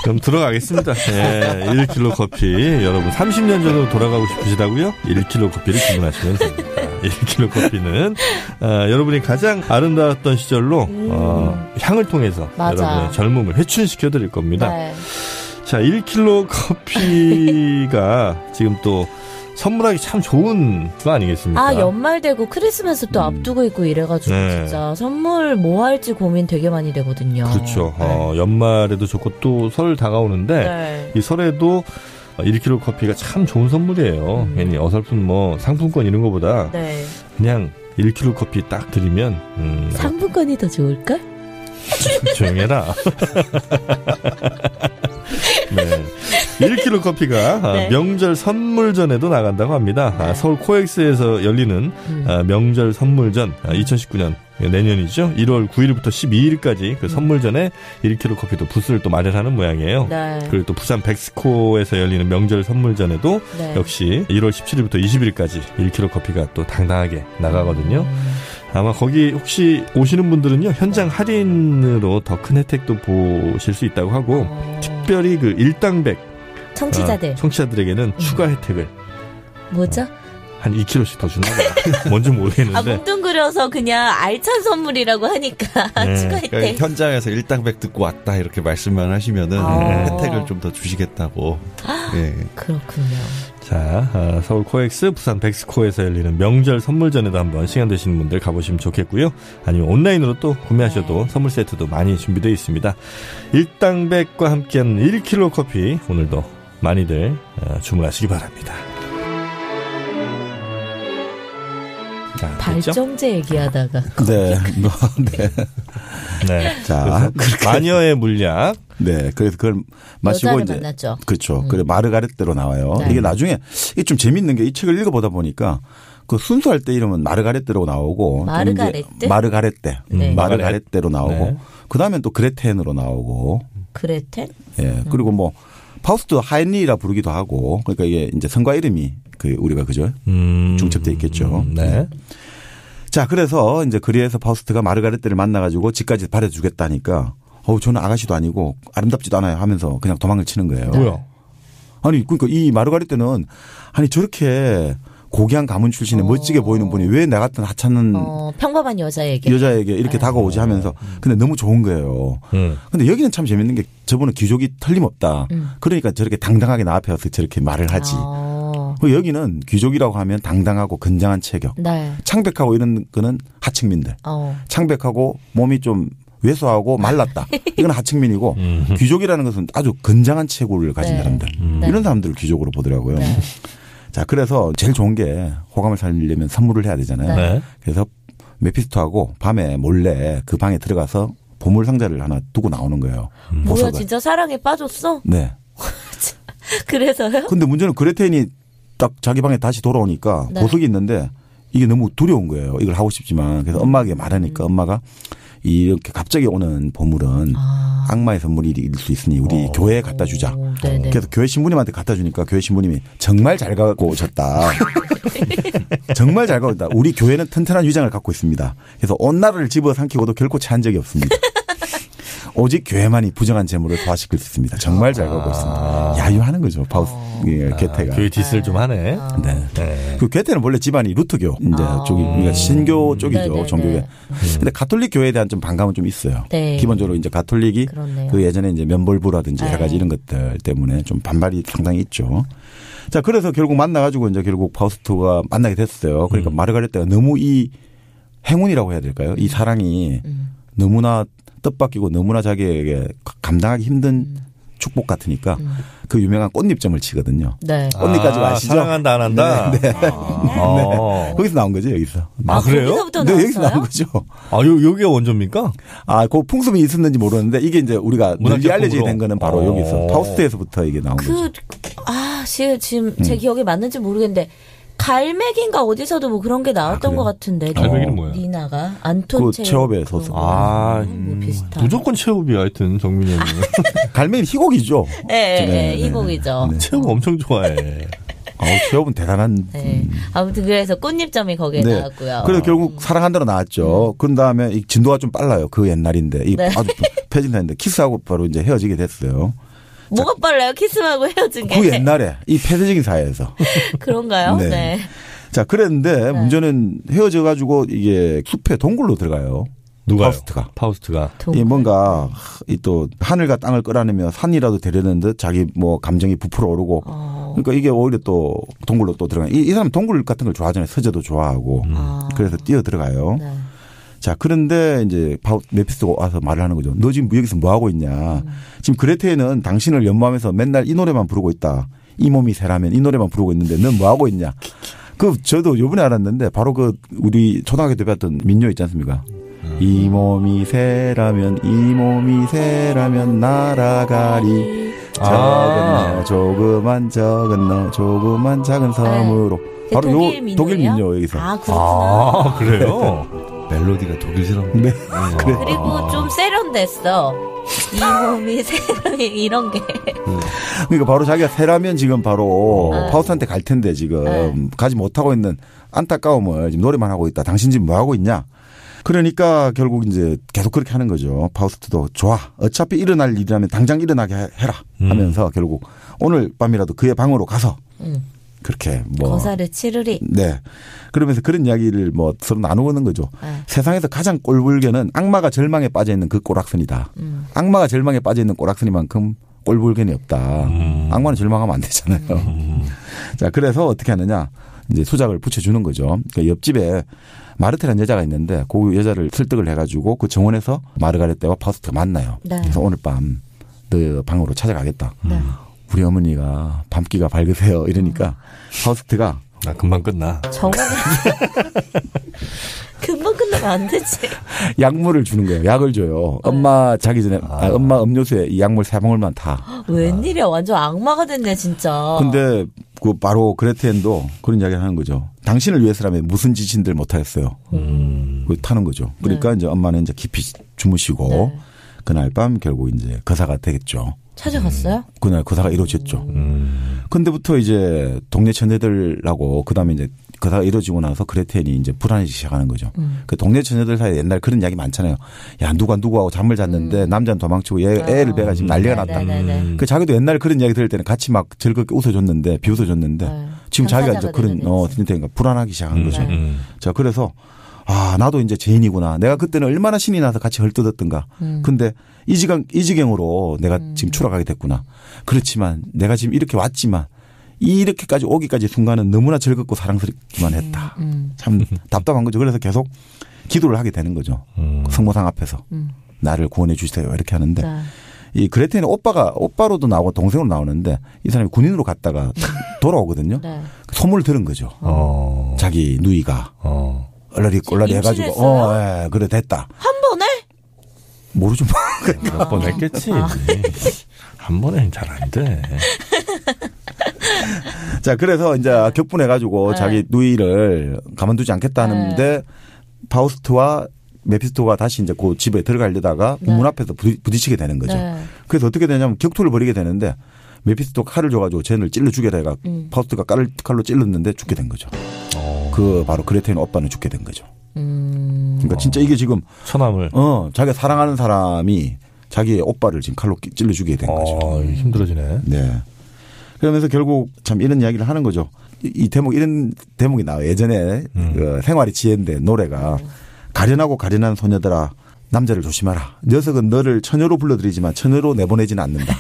그럼 들어가겠습니다. 네, 1kg 커피. 여러분 30년 전으로 돌아가고 싶으시다고요? 1kg 커피를 주문하시면 됩니다. 1kg 커피는 여러분이 가장 아름다웠던 시절로 향을 통해서 맞아. 여러분의 젊음을 회춘시켜 드릴 겁니다. 네. 자, 1kg 커피가 지금 또 선물하기 참 좋은 거 아니겠습니까? 연말 되고 크리스마스 또 앞두고 있고 이래가지고 네. 진짜 선물 뭐 할지 고민 되게 많이 되거든요. 그렇죠. 네. 연말에도 좋고 또 설 다가오는데 네. 이 설에도 1kg 커피가 참 좋은 선물이에요. 괜히 어설픈 뭐 상품권 이런 거보다 네. 그냥 1kg 커피 딱 드리면 상품권이 더 좋을까? 조용해라. 네. 1kg 커피가 네. 명절 선물전에도 나간다고 합니다. 서울 코엑스에서 열리는 명절 선물전 2019년 내년이죠. 1월 9일부터 12일까지 그 선물전에 1kg 커피도 부스를 또 마련하는 모양이에요. 네. 그리고 또 부산 백스코에서 열리는 명절 선물전에도 네. 역시 1월 17일부터 20일까지 1kg 커피가 또 당당하게 나가거든요. 아마 거기 혹시 오시는 분들은요 현장 할인으로 더 큰 혜택도 보실 수 있다고 하고 특별히 그 일당백 청취자들에게는 추가 혜택을 뭐죠? 한 2kg씩 더 주나 봐요. 뭔지 모르겠는데. 뭉뚱그려서 그냥 알찬 선물이라고 하니까 네. 추가 혜택. 그러니까 현장에서 일당백 듣고 왔다 이렇게 말씀만 하시면은 혜택을 좀 더 주시겠다고. 예. 그렇군요. 자, 서울 코엑스, 부산 백스코에서 열리는 명절 선물전에도 한번 시간 되시는 분들 가보시면 좋겠고요. 아니면 온라인으로 또 구매하셔도 선물 세트도 많이 준비되어 있습니다. 일당백과 함께하는 1kg 커피 오늘도 많이들 주문하시기 바랍니다. 자, 발정제 얘기하다가 네. 네. 자, 마녀의 물약. 네. 그래서 그걸 마시고 여자를 이제 만났죠. 그렇죠. 그래 마르가레테로 나와요. 네. 이게 나중에 이게 좀 재밌는 게 이 책을 읽어보다 보니까 그 순수할 때 이름은 마르가레떼로 나오고 마르가레떼? 마르가레떼. 네. 마르가레떼로 나오고 네. 그다음엔 또 그레텐으로 나오고. 그레텐? 예. 그리고 뭐 파우스트 하인리라 부르기도 하고 그러니까 이게 이제 성과 이름이 그 우리가 그죠? 중첩돼 있겠죠. 네. 자, 그래서 이제 그리에서 파우스트가 마르가레떼를 만나가지고 집까지 바래주겠다니까 저는 아가씨도 아니고 아름답지도 않아요 하면서 그냥 도망을 치는 거예요. 뭐야? 아니, 그러니까 이 마르가레떼는 아니 저렇게 고귀한 가문 출신의 멋지게 보이는 분이 왜 나 같은 하찮은 평범한 여자에게 이렇게 다가오지 하면서 근데 너무 좋은 거예요. 근데 여기는 참 재밌는 게 저분은 귀족이 틀림없다. 그러니까 저렇게 당당하게 나 앞에 와서 저렇게 말을 하지. 여기는 귀족이라고 하면 당당하고 건장한 체격. 네. 창백하고 이런 거는 하층민들. 창백하고 몸이 좀 왜소하고 말랐다. 이건 하층민이고 귀족이라는 것은 아주 건장한 체구를 가진 사람들. 이런 사람들을 귀족으로 보더라고요. 네. 자, 그래서 제일 좋은 게 호감을 살리려면 선물을 해야 되잖아요. 네. 그래서 메피스토하고 밤에 몰래 그 방에 들어가서 보물 상자를 하나 두고 나오는 거예요. 뭐야, 보석을. 진짜 사랑에 빠졌어? 네. 그래서요? 근데 문제는 그레텐이 딱 자기 방에 다시 돌아오니까 네. 보석이 있는데 이게 너무 두려운 거예요. 이걸 하고 싶지만. 그래서 엄마에게 말하니까 엄마가 이렇게 갑자기 오는 보물은 악마의 선물일 수 있으니 우리 교회에 갖다 주자. 네네. 그래서 교회 신부님한테 갖다 주니까 교회 신부님이 정말 잘 갖고 오셨다. 정말 잘 갖고 오셨다. 우리 교회는 튼튼한 위장을 갖고 있습니다. 그래서 온 나라를 집어삼키고도 결코 체한 적이 없습니다. 오직 교회만이 부정한 재물을 소화시킬 수 있습니다. 정말 잘 갖고 있습니다. 야유하는 거죠. 파우스 게테가. 교회 디스를 좀 하네. 네. 네. 그 게테는 원래 집안이 루터교 이제 쪽이 그러니까 신교 쪽이죠. 네네네. 종교계. 근데 가톨릭 교회에 대한 좀 반감은 좀 있어요. 네. 기본적으로 이제 가톨릭이 그렇네요. 그 예전에 이제 면벌부라든지 여러 가지 이런 것들 때문에 좀 반발이 상당히 있죠. 자, 그래서 결국 만나가지고 이제 결국 파우스트가 만나게 됐어요. 그러니까 마르가레떼가 너무 이 행운이라고 해야 될까요? 이 사랑이 너무나 뜻밖이고 너무나 자기에게 감당하기 힘든 축복 같으니까 그 유명한 꽃잎점을 치거든요. 네. 꽃잎까지 아시죠? 사랑한다 안 한다. 네. 네. 거기서 나온 거죠, 여기서. 그래요? 거기서부터 네, 나왔어요? 여기서 나온 거죠. 여기가 원조입니까? 그 풍습이 있었는지 모르는데 이게 이제 우리가 널리 알려지게 문학작품으로. 된 거는 바로 여기서 파우스트에서부터 이게 나온 거죠. 지금 제 기억에 맞는지 모르겠는데 갈매기인가 어디서도 뭐 그런 게 나왔던 것 같은데. 갈매기는 뭐야? 니나가 안톤 그 체홉의 소설. 비슷한. 무조건 체업이야 하여튼 정민이 형이. 갈매기 희곡이죠. 네, 희곡이죠. 네. 체업 엄청 좋아해. 체홉은 대단한. 네. 아무튼 그래서 꽃잎점이 거기에 네. 나왔고요. 그래서 결국 사랑한다로 나왔죠. 그런 다음에 이 진도가 좀 빨라요. 그 옛날인데. 이 네. 아주 패진다는데 키스하고 바로 이제 헤어지게 됐어요. 뭐가 빨라요? 키스하고 헤어진 게. 그 옛날에 이 폐쇄적인 사회에서. 그런가요? 네. 네. 자, 그랬는데 문제는 헤어져 가지고 이게 숲에 동굴로 들어가요. 누가요? 파우스트가. 동굴. 이 뭔가 이 또 하늘과 땅을 끌어내며 산이라도 되려는 듯 자기 뭐 감정이 부풀어 오르고. 그러니까 이게 오히려 또 동굴로 또 들어가. 이 사람 동굴 같은 걸 좋아하잖아요. 서재도 좋아하고. 그래서 뛰어 들어가요. 네. 자, 그런데 이제 메피스토가 와서 말을 하는 거죠. 너 지금 여기서 뭐 하고 있냐. 지금 그레테는 당신을 연모하면서 맨날 이 노래만 부르고 있다. 이 몸이 새라면 이 노래만 부르고 있는데 넌 뭐 하고 있냐. 저도 요번에 알았는데 바로 우리 초등학교 때 배웠던 민요 있지 않습니까? 이 몸이 새라면 이 몸이 새라면 날아가리. 조그만 작은 섬으로. 바로 독일 민요 여기서. 그렇구나. 그래요? 멜로디가 독일 사람. 네. 그래. 그리고 좀 세련됐어. 이 몸이 세련이 이런 게. 그러니까 바로 자기가 새라면 지금 바로 파우스트한테 갈 텐데 지금 가지 못하고 있는 안타까움을 지금 노래만 하고 있다. 당신 지금 뭐 하고 있냐? 그러니까 결국 이제 계속 그렇게 하는 거죠. 파우스트도 좋아. 어차피 일어날 일이라면 당장 일어나게 해라 하면서 결국 오늘 밤이라도 그의 방으로 가서 그렇게 뭐 거사를 치르리. 네. 그러면서 그런 이야기를 뭐 서로 나누는 거죠. 세상에서 가장 꼴불견은 악마가 절망에 빠져 있는 그 꼬락선이다. 악마가 절망에 빠져 있는 꼬락선이만큼 꼴불견이 없다. 악마는 절망하면 안 되잖아요. 자, 그래서 어떻게 하느냐? 이제 수작을 붙여주는 거죠. 그러니까 옆집에 마르테라는 여자가 있는데 그 여자를 설득을 해가지고 그 정원에서 마르가레떼와 파우스트가 만나요. 네. 그래서 오늘 밤 너 방으로 찾아가겠다. 네. 우리 어머니가 밤기가 밝으세요. 이러니까 파우스트가 금방 끝나. 정원에 금방 끝나면 안 되지. 약물을 주는 거예요. 약을 줘요. 엄마 자기 전에 엄마 음료수에 이 약물 3방울만 타. 웬일이야. 완전 악마가 됐네 진짜. 근데 그 바로 그레텐도 그런 이야기를 하는 거죠. 당신을 위해서라면 무슨 지친들 못하겠어요. 타는 거죠. 그러니까 네. 이제 엄마는 이제 깊이 주무시고 네. 그날 밤 결국 이제 거사가 되겠죠. 찾아갔어요? 그날 거사가 이루어졌죠. 근데부터 이제 동네 처녀들하고 그다음에 이제 거사가 이루어지고 나서 그레텐이 이제 불안해지기 시작하는 거죠. 그 동네 처녀들 사이에 옛날 그런 이야기 많잖아요. 야 누가 누구하고 잠을 잤는데 남자는 도망치고 애를 배가 지금 난리가 났다. 그 자기도 옛날 그런 이야기 들을 때는 같이 막 즐겁게 웃어줬는데 비웃어줬는데 지금 자기가 이제 그런 그러니까 불안하기 시작한 거죠. 자 그래서 아 나도 이제 죄인이구나. 내가 그때는 얼마나 신이 나서 같이 헐뜯었던가. 근데 이 지경으로 내가 지금 추락하게 됐구나. 그렇지만 내가 지금 이렇게 왔지만 이렇게까지 오기까지 순간은 너무나 즐겁고 사랑스럽기만 했다. 참 답답한 거죠. 그래서 계속 기도를 하게 되는 거죠. 성모상 앞에서 나를 구원해 주세요. 이렇게 하는데 네. 이 그레텐의 오빠로도 나오고 동생으로 나오는데 이 사람이 군인으로 갔다가 돌아오거든요. 네. 소문을 들은 거죠. 자기 누이가 얼라리 해가지고 예, 그래 됐다. 한 번에? 모르죠. 몇 번 했겠지. 한 번에 잘 안 돼. 자, 그래서 이제 격분해가지고 네. 자기 누이를 가만두지 않겠다는데 네. 파우스트와 메피스토가 다시 이제 그 집에 들어가려다가 네. 문 앞에서 부딪히게 되는 거죠. 네. 그래서 어떻게 되냐면 격투를 벌이게 되는데 메피스토가 칼을 줘가지고 쟤를 찔러 죽게 돼가 파우스트가 칼로 찔렀는데 죽게 된 거죠. 그 바로 그레텐 오빠는 죽게 된 거죠. 그러니까 진짜 이게 지금 처남을 자기가 사랑하는 사람이 자기의 오빠를 지금 칼로 찔러 죽게 된 거죠. 힘들어지네. 네. 그러면서 결국 참 이런 이야기를 하는 거죠. 이 대목 이런 대목이 나와요. 예전에 그 생활이 지혜인데 노래가 가련하고 가련한 소녀들아 남자를 조심하라. 녀석은 너를 처녀로 불러들이지만 처녀로 내보내지는 않는다.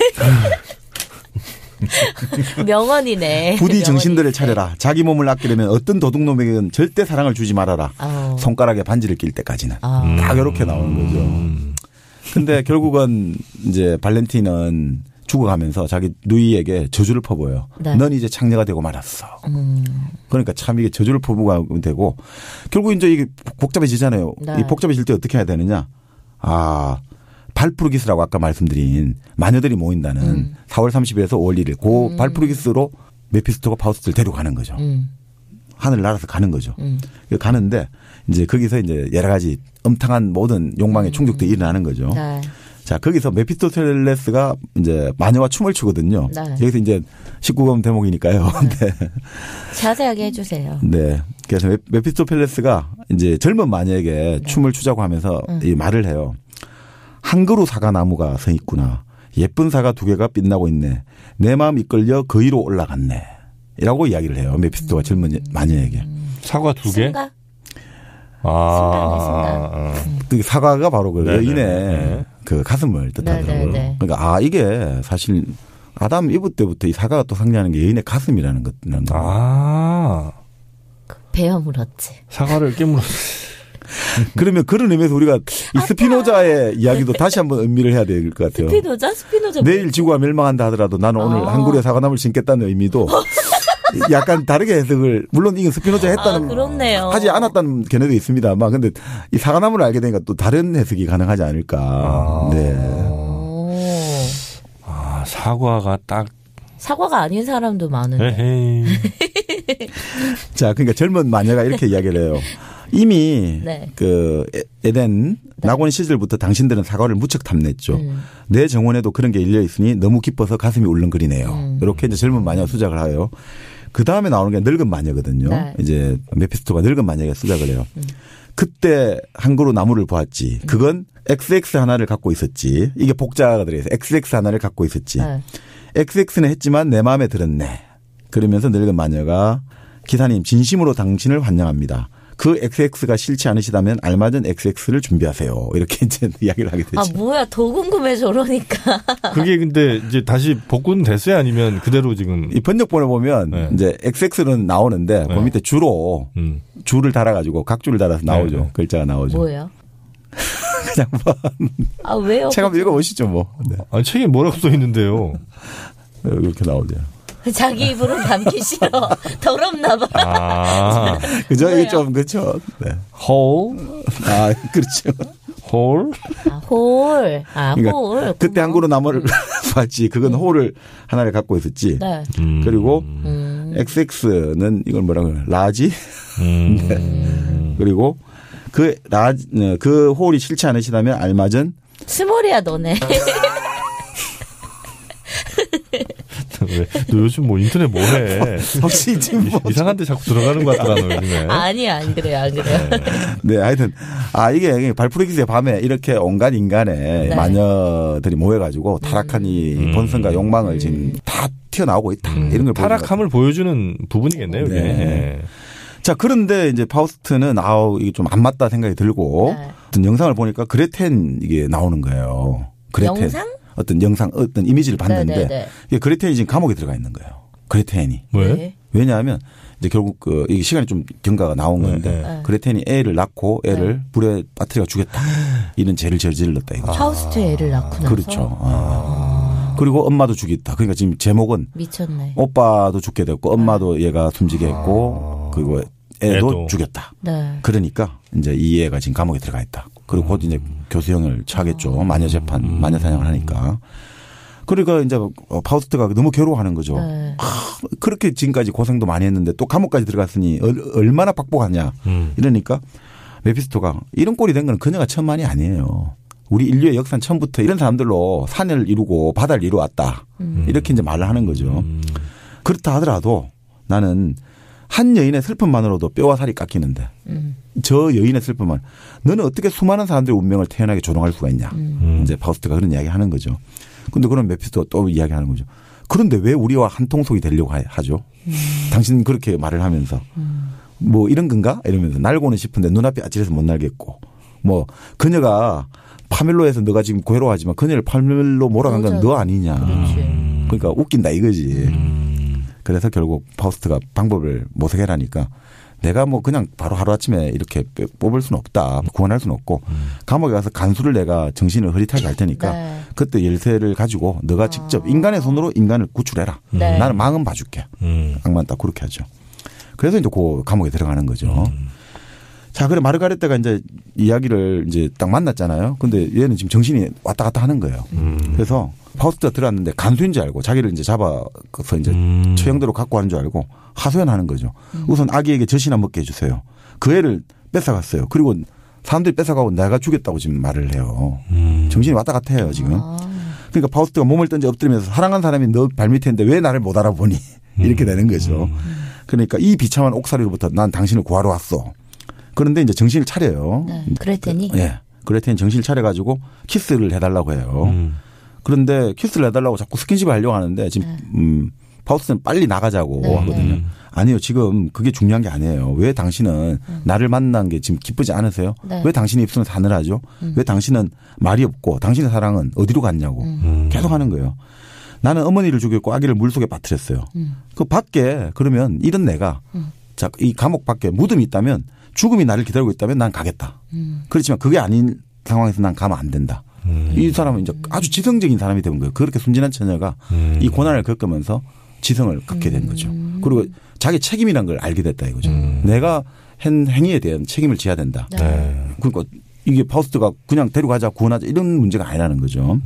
명언이네. 부디 정신들을 차려라. 자기 몸을 아끼려면 어떤 도둑놈에게는 절대 사랑을 주지 말아라. 손가락에 반지를 낄 때까지는. 딱 이렇게 나오는 거죠. 근데 결국은 이제 발렌틴은 죽어가면서 자기 누이에게 저주를 퍼부어요. 네. 넌 이제 창녀가 되고 말았어. 그러니까 참 이게 저주를 퍼부으면 되고 결국 이제 이게 복잡해지잖아요. 네. 이 복잡해질 때 어떻게 해야 되느냐. 발프루기스라고 아까 말씀드린 마녀들이 모인다는 4월 30일에서 5월 1일 그 발프루기스로 메피스토가 파우스트를 데려가는 거죠. 하늘 날아서 가는 거죠. 가는데 이제 거기서 이제 여러 가지 엄탕한 모든 욕망의 충족들이 일어나는 거죠. 네. 자, 거기서 메피스토펠레스가 이제 마녀와 춤을 추거든요. 네. 여기서 이제 19금 대목이니까요. 네. 자세하게 해주세요. 네. 그래서 메피스토펠레스가 이제 젊은 마녀에게 네. 춤을 추자고 하면서 이 말을 해요. 한 그루 사과나무가 서 있구나. 예쁜 사과 두 개가 빛나고 있네. 내 마음 이끌려 그 위로 올라갔네. 이라고 이야기를 해요. 메피스토가 젊은 마녀에게. 사과 두 개? 순간? 그 사과가 바로 그 여인의 그 가슴을 뜻하더라고요. 네네네. 그러니까 이게 사실 아담 이브 때부터 이 사과가 또 상징하는 게 여인의 가슴이라는 것. 베어 물었지. 사과를 깨물었지. 그러면 그런 의미에서 우리가 이 스피노자의 이야기도 다시 한번 의미를 해야 될 것 같아요. 스피노자. 내일 지구가 멸망한다 하더라도 나는 오늘 한 그루의 사과나무를 심겠다는 의미도 약간 다르게 해석을 물론 이건 스피노자 했다는 그렇네요. 하지 않았다는 견해도 있습니다만 근데 이 사과나무를 알게 되니까 또 다른 해석이 가능하지 않을까. 네. 사과가 딱 사과가 아닌 사람도 많은데. 자, 그러니까 젊은 마녀가 이렇게 이야기를 해요. 이미 네. 그 에덴 낙원 시절부터 당신들은 사과를 무척 탐냈죠. 내 정원에도 그런 게 일려 있으니 너무 기뻐서 가슴이 울렁거리네요. 이렇게 이제 젊은 마녀가 수작을 해요. 그 다음에 나오는 게 늙은 마녀거든요. 네. 이제 메피스토가 늙은 마녀에게 수작을 해요. 그때 한 그루 나무를 보았지. 그건 XX 하나를 갖고 있었지. 이게 복자가 들어있어요. XX 하나를 갖고 있었지. 네. XX는 했지만 내 마음에 들었네. 그러면서 늙은 마녀가 기사님 진심으로 당신을 환영합니다. 그 XX가 싫지 않으시다면 알맞은 XX를 준비하세요. 이렇게 이제 이야기를 하게 되죠. 뭐야 더 궁금해 저러니까. 그게 근데 이제 다시 복구는 됐어요? 아니면 그대로 지금? 이 번역본을 보면 네. 이제 XX는 나오는데 그 밑에 주로 줄을 달아가지고 각줄을 달아서 나오죠. 네. 글자가 나오죠. 뭐예요? 그냥 뭐. 왜요? 책 한번 읽어보시죠 뭐. 네. 아니 책에 뭐라고 써 있는데요? 이렇게 나오죠. 자기 입으로 담기 싫어. 더럽나 봐. 그죠? 이게 좀 그렇죠. 네. 홀. 그렇죠. 홀. 홀. 그러니까 홀. 그때 한 그루 나무를 봤지. 그건 홀을 하나를 갖고 있었지. 네. 그리고 XX는 이걸 뭐라고 해요? 라지? 네. 그리고 그 호흡이 싫지 않으시다면 알맞은 스몰이야 너네. 왜? 너 요즘 뭐 인터넷 뭐 해? 혹시 지금 이상한 데 자꾸 들어가는 것 같더라, 너 요즘에. 아니야, 안 그래요, 안 그래요. 네, 하여튼, 이게 발프르기스의 밤에 이렇게 온갖 인간의 네. 마녀들이 모여가지고 타락한 이 본성과 욕망을 지금 다 튀어나오고 있다. 이런 걸 타락함을 보여주는 부분이겠네요, 이게. 네. 자, 그런데 이제 파우스트는 이게 좀 안 맞다 생각이 들고 네. 어떤 영상을 보니까 그레텐 이게 나오는 거예요. 그레텐. 영상? 어떤 이미지를 봤는데 네네네. 이게 그레텐이 지금 감옥에 들어가 있는 거예요. 그레텐이. 왜? 네. 왜냐하면 이제 결국 이게 시간이 좀 경과가 나온 건데 네. 그레텐이 애를 낳고 애를 불에 빠뜨려 죽였다. 이런 죄를 저질렀다 이거죠. 파우스트의 애를 낳고 나서. 그렇죠. 그리고 엄마도 죽였다. 그러니까 지금 제목은 미쳤네. 오빠도 죽게 됐고 엄마도 얘가 숨지게 했고 그리고 애도 죽였다. 네. 그러니까 이제 이 애가 지금 감옥에 들어가 있다. 그리고 곧 이제 교수형을 처하겠죠. 마녀 재판, 마녀 사냥을 하니까. 그러니까 이제 파우스트가 너무 괴로워하는 거죠. 네. 그렇게 지금까지 고생도 많이 했는데 또 감옥까지 들어갔으니 얼마나 박복하냐. 이러니까 메피스토가 이런 꼴이 된 건 그녀가 천만이 아니에요. 우리 인류의 역사는 처음부터 이런 사람들로 산을 이루고 바다를 이루어왔다. 이렇게 이제 말을 하는 거죠. 그렇다 하더라도 나는 한 여인의 슬픔만으로도 뼈와 살이 깎이는데 저 여인의 슬픔만 너는 어떻게 수많은 사람들의 운명을 태연하게 조롱할 수가 있냐. 이제 파우스트가 그런 이야기 하는 거죠. 근데 그런 메피스토가 또 이야기하는 거죠. 그런데 왜 우리와 한 통속이 되려고 하죠? 당신 그렇게 말을 하면서 뭐 이런 건가? 이러면서 날고는 싶은데 눈앞이 아찔해서 못 날겠고 뭐 그녀가 파멜로에서 너가 지금 괴로워하지만 그녀를 파멜로 몰아간 건 너 아니냐. 그러니까 웃긴다 이거지. 그래서 결국 파우스트가 방법을 모색해라니까 내가 뭐 그냥 바로 하루아침에 이렇게 뽑을 수는 없다. 구원할 수는 없고 감옥에 가서 간수를 내가 정신을 흐릿하게 할 테니까 네. 그때 열쇠를 가지고 너가 직접 인간의 손으로 인간을 구출해라. 네. 나는 망은 봐줄게. 악마는 딱 그렇게 하죠. 그래서 이제 그 감옥에 들어가는 거죠. 자, 그래 마르가레타가 이제 이야기를 이제 딱 만났잖아요. 근데 얘는 지금 정신이 왔다 갔다 하는 거예요. 그래서 파우스트가 들어왔는데 간수인 줄 알고 자기를 이제 잡아서 이제 처형대로 갖고 가는 줄 알고 하소연하는 거죠. 우선 아기에게 젖이나 먹게 해주세요. 그 애를 뺏어갔어요. 그리고 사람들이 뺏어가고 내가 죽였다고 지금 말을 해요. 정신이 왔다 갔다 해요 지금. 그러니까 파우스트가 몸을 던져 엎드리면서 사랑한 사람이 너 발밑인데 왜 나를 못 알아보니 이렇게 되는 거죠. 그러니까 이 비참한 옥살이로부터 난 당신을 구하러 왔어. 그런데 이제 정신을 차려요. 네. 그레텐이? 네. 그레텐이 정신을 차려가지고 키스를 해달라고 해요. 그런데 키스를 해달라고 자꾸 스킨십을 하려고 하는데 지금 파우스트는 빨리 나가자고 네. 하거든요. 아니요. 지금 그게 중요한 게 아니에요. 왜 당신은 나를 만난 게 지금 기쁘지 않으세요? 네. 왜 당신의 입술은 사늘하죠? 왜 당신은 말이 없고 당신의 사랑은 어디로 갔냐고 계속 하는 거예요. 나는 어머니를 죽였고 아기를 물속에 빠뜨렸어요. 그 밖에 그러면 이런 내가 자, 이 감옥 밖에 무덤이 있다면 죽음이 나를 기다리고 있다면 난 가겠다. 그렇지만 그게 아닌 상황에서 난 가면 안 된다. 이 사람은 이제 아주 지성적인 사람이 된 거예요. 그렇게 순진한 처녀가 이 고난을 겪으면서 지성을 갖게 된 거죠. 그리고 자기 책임이란 걸 알게 됐다 이거죠. 내가 한 행위에 대한 책임을 져야 된다. 네. 그러니까 이게 파우스트가 그냥 데려가자 구원하자 이런 문제가 아니라는 거죠.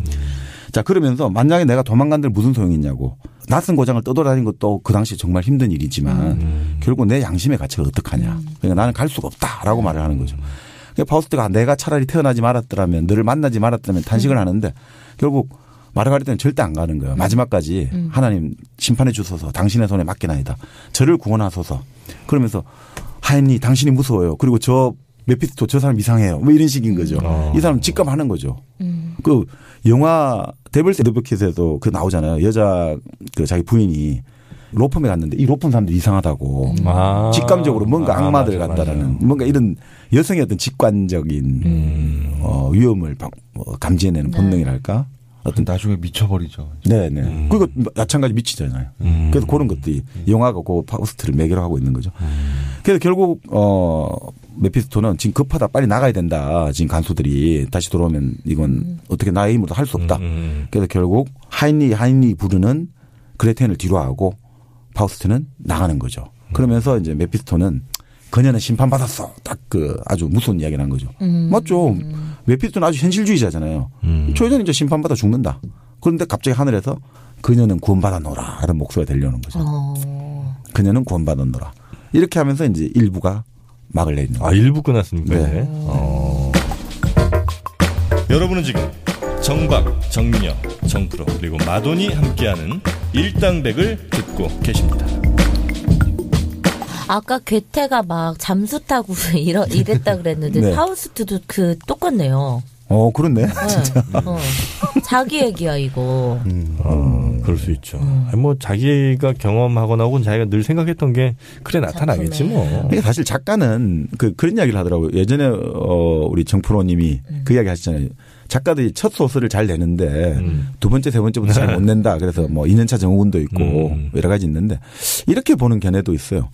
자, 그러면서 만약에 내가 도망간들 무슨 소용이 있냐고. 낯선 고장을 떠돌아다니는 것도 그 당시 정말 힘든 일이지만 결국 내 양심의 가치가 어떡하냐. 그러니까 나는 갈 수가 없다라고 말을 하는 거죠. 그러니까 파우스트가 내가 차라리 태어나지 말았더라면 너를 만나지 말았더라면 탄식을 하는데 결국 마르가리타는 절대 안 가는 거예요. 마지막까지 하나님 심판해 주소서 당신의 손에 맡기나이다. 저를 구원하소서. 그러면서 하나님 당신이 무서워요. 그리고 저 메피스토 저 사람 이상해요. 뭐 이런 식인 거죠. 이 사람 직감하는 거죠. 그 영화 데블스 애드보킷에도 그 나오잖아요. 여자 그 자기 부인이 로펌에 갔는데 이 로펌 사람들 이상하다고 직감적으로 뭔가 악마들 같다라는 뭔가 이런 여성의 어떤 직관적인 위험을 감지해내는 본능이랄까. 어떤 나중에 미쳐버리죠. 네네. 그리고 마찬가지 미치잖아요. 그래서 그런 것들이 영화가 그 파우스트를 매개로 하고 있는 거죠. 그래서 결국 메피스토는 지금 급하다 빨리 나가야 된다. 지금 간수들이 다시 돌아오면 이건 어떻게 나의 힘으로 할 수 없다. 그래서 결국 하인리 부르는 그레텐을 뒤로 하고 파우스트는 나가는 거죠. 그러면서 이제 메피스토는 그녀는 심판받았어. 딱 그 아주 무서운 이야기를 한 거죠. 맞죠. 메피스토는 아주 현실주의자잖아요. 저 여자는 이제 심판받아 죽는다. 그런데 갑자기 하늘에서 그녀는 구원받아 놓으라. 라는 목소리가 들려오는 거죠. 그녀는 구원받았노라. 이렇게 하면서 이제 1부가 막을 내리는 거예요. 1부 끝났습니까? 네. 여러분은 지금 정박, 정민영, 정프로 그리고 마돈이 함께하는 일당백을 듣고 계십니다. 아까 괴테가 막 잠수 타고 이랬다 그랬는데 네. 파우스트도 똑같네요. 그렇네. 진짜. 자기 얘기야 이거. 그럴 수 있죠. 뭐 자기가 경험하거나 혹은 자기가 늘 생각했던 게 그래 나타나겠지 뭐. 사실 작가는 그런 이야기를 하더라고요. 예전에 우리 정프로님이 그 이야기 하시잖아요. 작가들이 첫 소설을 잘 내는데 두 번째, 세 번째부터 잘 못 낸다. 그래서 뭐 2년차 증후군도 있고 여러 가지 있는데 이렇게 보는 견해도 있어요.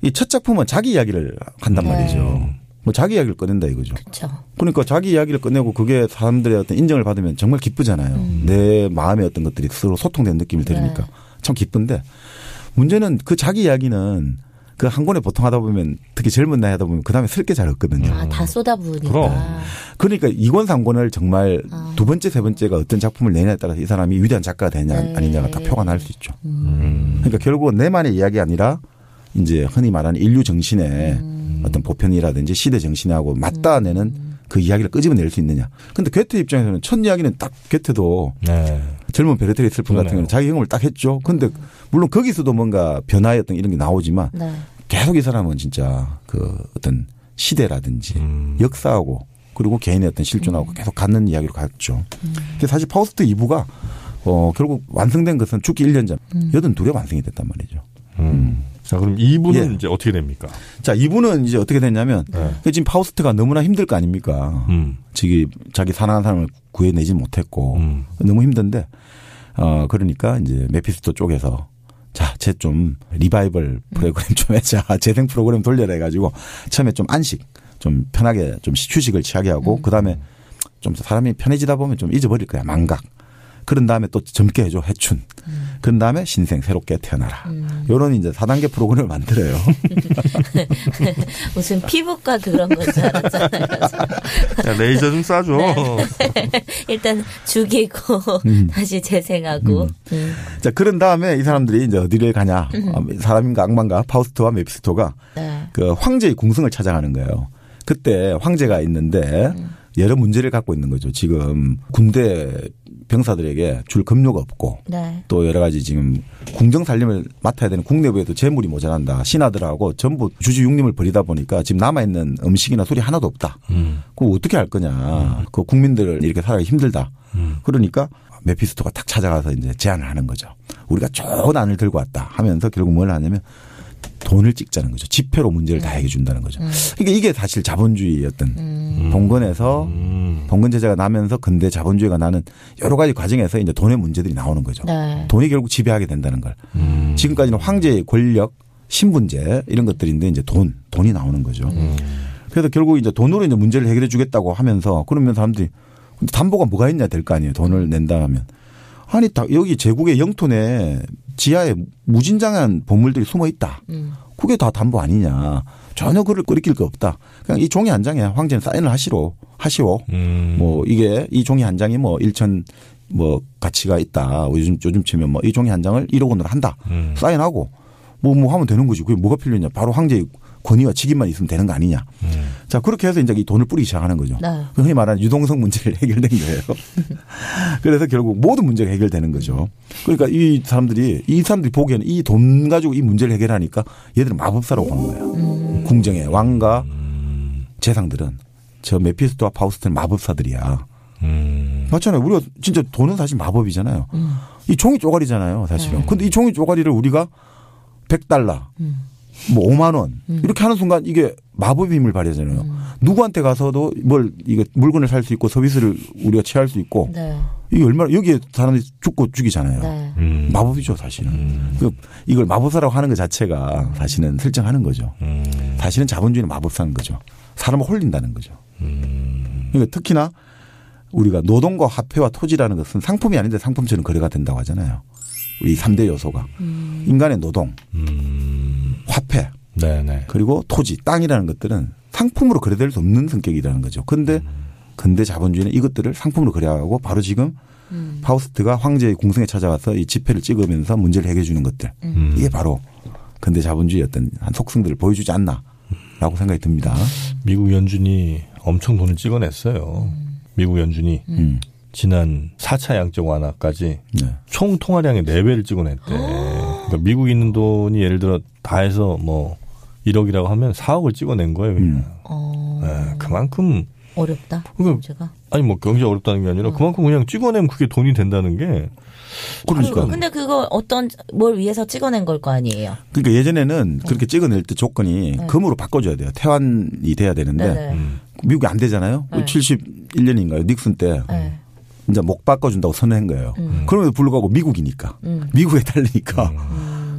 이 첫 작품은 자기 이야기를 한단 말이죠. 뭐 자기 이야기를 꺼낸다 이거죠. 그쵸. 그러니까 자기 이야기를 꺼내고 그게 사람들의 어떤 인정을 받으면 정말 기쁘잖아요. 내 마음의 어떤 것들이 서로 소통된 느낌을 들으니까 참 기쁜데 문제는 그 자기 이야기는 그 한 권에 보통 하다 보면 특히 젊은 나이 하다 보면 그다음에 쓸 게 잘 없거든요. 다 쏟아부으니까. 그럼. 그러니까 2권 3권을 정말 두 번째 세 번째가 어떤 작품을 내냐에 따라서 이 사람이 위대한 작가가 되냐 아니냐가 다 표가 날 수 있죠. 그러니까 결국은 내만의 이야기 아니라 이제 흔히 말하는 인류 정신의 어떤 보편이라든지 시대 정신하고 맞닿아내는 그 이야기를 끄집어낼 수 있느냐. 근데 괴테 입장에서는 첫 이야기는 딱 괴테도 젊은 베르테르 슬픔 같은 경우는 자기 경험을 딱 했죠. 근데 물론 거기서도 뭔가 변화의 어떤 이런 게 나오지만 계속 이 사람은 진짜 그 어떤 시대라든지 역사하고 그리고 개인의 어떤 실존하고 계속 갖는 이야기로 갔죠. 근데 사실 파우스트 2부가 결국 완성된 것은 죽기 1년 전 82에 완성이 됐단 말이죠. 자, 그럼 2부는 이제 어떻게 됩니까? 자, 2부는 이제 어떻게 됐냐면 지금 파우스트가 너무나 힘들 거 아닙니까? 자기 사랑하는 사람을 구해내지 못했고 너무 힘든데 그러니까 이제 메피스토 쪽에서 자, 쟤 좀 리바이벌 프로그램 좀 해자. 재생 프로그램 돌려라 해가지고 처음에 좀 안식, 좀 편하게 좀 휴식을 취하게 하고 그다음에 좀 사람이 편해지다 보면 좀 잊어버릴 거야. 망각. 그런 다음에 또 젊게 해줘. 해춘. 그런 다음에 신생 새롭게 태어나라. 이런 이제 4단계 프로그램을 만들어요. 무슨 피부과 그런 건 줄 알았잖아요. 야, 레이저 좀 쏴줘. 네. 일단 죽이고 다시 재생하고. 자, 그런 다음에 이 사람들이 이제 어디를 가냐. 사람인가 악마인가 파우스트와 메피스토가 그 황제의 궁성을 찾아가는 거예요. 그때 황제가 있는데 여러 문제를 갖고 있는 거죠. 지금 군대 병사들에게 줄 급료가 없고 또 여러 가지 지금 궁정 살림을 맡아야 되는 국내부에도 재물이 모자란다. 신하들하고 전부 주지 육림을 벌이다 보니까 지금 남아있는 음식이나 술이 하나도 없다. 그거 어떻게 할 거냐. 그 국민들을 이렇게 살아가기 힘들다. 그러니까 메피스토가 딱 찾아가서 이제 제안을 하는 거죠. 우리가 좋은 안을 들고 왔다 하면서 결국 뭘 하냐면 돈을 찍자는 거죠. 지폐로 문제를 다 해결해 준다는 거죠. 그러니까 이게 사실 자본주의의 어떤 봉건에서 봉건 제재가 나면서 근대 자본주의가 나는 여러 가지 과정에서 이제 돈의 문제들이 나오는 거죠. 돈이 결국 지배하게 된다는 걸. 지금까지는 황제의 권력, 신분제 이런 것들인데 이제 돈이 나오는 거죠. 그래서 결국 이제 돈으로 이제 문제를 해결해 주겠다고 하면서 그러면 사람들이 담보가 뭐가 있냐 될 거 아니에요. 돈을 낸다 하면. 아니 여기 제국의 영토 내 지하에 무진장한 보물들이 숨어 있다. 그게 다 담보 아니냐. 전혀 그를 끓이길 거 없다. 그냥 이 종이 한 장에 황제는 사인을 하시오. 뭐 이게 이 종이 한 장이 뭐 1천 뭐 가치가 있다. 요즘 치면 뭐 이 종이 한 장을 1억 원으로 한다. 사인하고 뭐 하면 되는 거지. 그게 뭐가 필요했냐. 바로 황제의 권위와 직임만 있으면 되는 거 아니냐. 자, 그렇게 해서 이제 이 돈을 뿌리기 시작하는 거죠. 흔히 말하는 유동성 문제를 해결된 거예요. 그래서 결국 모든 문제가 해결되는 거죠. 그러니까 이 사람들이 보기에는 이 돈 가지고 이 문제를 해결하니까 얘들은 마법사라고 보는 거예요. 궁정의 왕과 재상들은 저 메피스토와 파우스트는 마법사들이야. 맞잖아요. 우리가 진짜 돈은 사실 마법이잖아요. 이 종이 쪼가리잖아요. 사실은. 근데 이 종이 쪼가리를 우리가 $100, 뭐 5만 원 이렇게 하는 순간 이게 마법의 힘을 발휘하잖아요. 누구한테 가서도 이거 물건을 살 수 있고 서비스를 우리가 취할 수 있고 이게 얼마나 여기에 사람들이 죽고 죽이잖아요. 마법이죠 사실은. 이걸 마법사라고 하는 것 자체가 사실은 설정하는 거죠. 사실은 자본주의는 마법사인 거죠. 사람을 홀린다는 거죠. 그러니까 특히나 우리가 노동과 화폐와 토지라는 것은 상품이 아닌데 상품처럼 거래가 된다고 하잖아요. 우리 3대 요소가 인간의 노동, 화폐, 그리고 토지, 땅이라는 것들은 상품으로 거래될 수 없는 성격이라는 거죠. 그런데 근대 자본주의는 이것들을 상품으로 거래하고 바로 지금 파우스트가 황제의 궁성에 찾아와서 이 지폐를 찍으면서 문제를 해결해 주는 것들. 이게 바로 근대 자본주의 어떤 한 속성들을 보여주지 않나라고 생각이 듭니다. 미국 연준이 엄청 돈을 찍어냈어요. 미국 연준이 지난 4차 양적 완화까지 네. 총 통화량의 4배를 찍어냈대. 그러니까 미국 있는 돈이 예를 들어 다 해서 뭐 1억이라고 하면 4억을 찍어낸 거예요. 그냥. 네, 그만큼 어렵다. 그러니까 아니 뭐 경제 어렵다는 게 아니라 그만큼 그냥 찍어내면 그게 돈이 된다는 게. 그러니까. 근데 그거 뭘 위해서 찍어낸 걸 거 아니에요? 그러니까 예전에는 그렇게 찍어낼 때 조건이 금으로 바꿔줘야 돼요. 태환이 돼야 되는데 미국이 안 되잖아요. 71년인가요? 닉슨 때. 이제 목 바꿔준다고 선언한 거예요. 그럼에도 불구하고 미국이니까. 미국에 달리니까.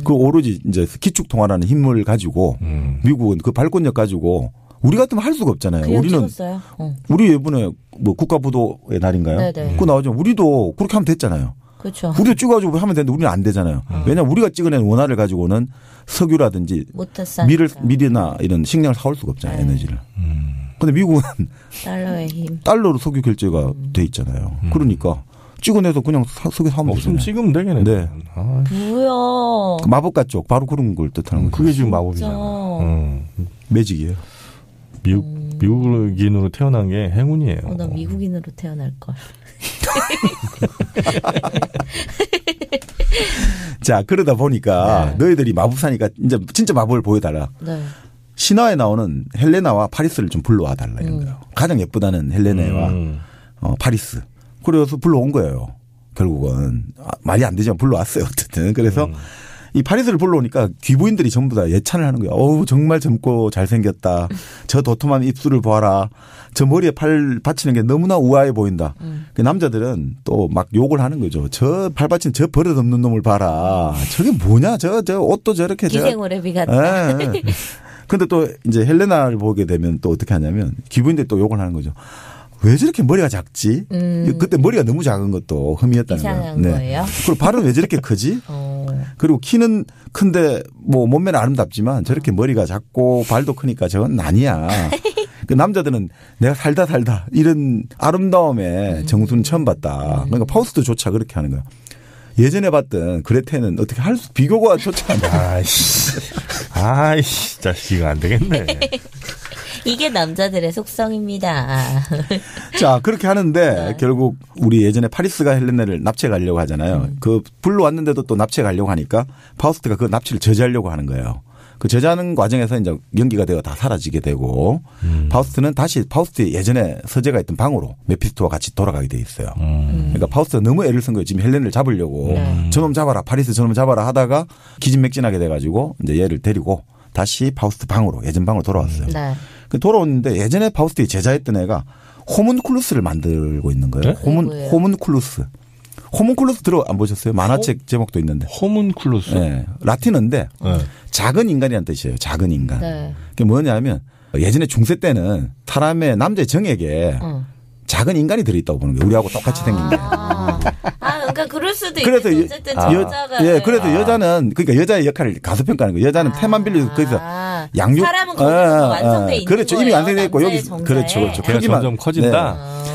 그 오로지 이제 기축통화라는 힘을 가지고 미국은 그 발권력 가지고 우리 같으면 할 수가 없잖아요. 우리는 우리 이번에 뭐 국가부도의 날인가요? 네네. 그거 나오죠. 우리도 그렇게 하면 됐잖아요. 그렇죠. 우리도 찍어가지고 하면 되는데 우리는 안 되잖아요. 왜냐하면 우리가 찍어낸 원화를 가지고는 석유라든지 밀이나 이런 식량을 사올 수가 없잖아요. 에너지를. 그런데 미국은 달러의 힘. 달러로 석유 결제가 돼 있잖아요. 그러니까 찍어내서 그냥 석유 사면 되잖아요. 없으면 찍으면 되겠네. 네. 뭐야. 그 마법 같죠. 바로 그런 걸 뜻하는 거죠. 그게 지금 마법이잖아. 매직이에요. 미국인으로 태어난 게 행운이에요. 나 미국인으로 태어날 걸. 자, 그러다 보니까 너희들이 마법사니까 이제 진짜 마법을 보여달라. 네. 신화에 나오는 헬레나와 파리스를 좀 불러와 달라 이런 거예요. 가장 예쁘다는 헬레나와 파리스. 그래서 불러온 거예요. 결국은 말이 안 되지만 불러왔어요. 어쨌든 그래서 이 파리스를 불러오니까 귀부인들이 전부 다 예찬을 하는 거예요. 어우 정말 젊고 잘생겼다. 저 도톰한 입술을 보아라. 저 머리에 팔 받치는 게 너무나 우아해 보인다. 그 남자들은 또 막 욕을 하는 거죠. 저 팔 받친 저 버릇없는 놈을 봐라. 저게 뭐냐. 저 옷도 저렇게. 기생오래비 같다. 네. 근데 또 이제 헬레나를 보게 되면 또 어떻게 하냐면 귀부인들이 또 욕을 하는 거죠. 왜 저렇게 머리가 작지? 그때 머리가 너무 작은 것도 흠이었다는 이상한 거예요. 거예요? 그리고 발은 왜 저렇게 크지? 그리고 키는 큰데 뭐 몸매는 아름답지만 저렇게 머리가 작고 발도 크니까 저건 아니야. 그 남자들은 내가 살다 이런 아름다움의 정수는 처음 봤다. 그러니까 파우스트조차 그렇게 하는 거야. 예전에 봤던 그레테는 어떻게 비교가 좋지 않아. 아이씨, 자식이가 안 되겠네. 이게 남자들의 속성입니다. 자, 그렇게 하는데 결국 우리 예전에 파리스가 헬레나를 납치해 가려고 하잖아요. 그 불러왔는데도 또 납치해 가려고 하니까 파우스트가 그 납치를 저지하려고 하는 거예요. 그 저지하는 과정에서 이제 연기가 되어 다 사라지게 되고 파우스트는 다시 파우스트의 예전에 서재가 있던 방으로 메피스토와 같이 돌아가게 돼 있어요. 그러니까 파우스트가 너무 애를 쓴 거예요. 지금 헬렌을 잡으려고 저놈 잡아라 파리스 저놈 잡아라 하다가 기진맥진하게 돼가지고 이제 얘를 데리고 다시 파우스트 방으로 예전 방으로 돌아왔어요. 네. 돌아오는데 예전에 파우스트의 제자였던 애가 호문쿨루스를 만들고 있는 거예요. 네? 호문쿨루스. 호문쿨루스 안 보셨어요? 만화책 제목도 있는데. 호문쿨루스. 네. 라틴어인데 작은 인간이라는 뜻이에요. 작은 인간. 네. 그게 뭐냐면 예전에 중세 때는 사람의 남자의 정액에 작은 인간이 들어있다고 보는 거예요. 우리하고 똑같이 생긴 게. 그러니까 그럴 수도 그래서 있는데 어쨌든 여자가. 예, 그래도 여자는 그러니까 여자의 역할을 가소평가하는 거예요. 여자는 태만 빌려서 거기서 양육. 사람은 거기서 완성돼 있는 그렇죠. 거예요. 이미 완성돼 있고 여기 그렇죠. 크기만 점점 커진다. 네.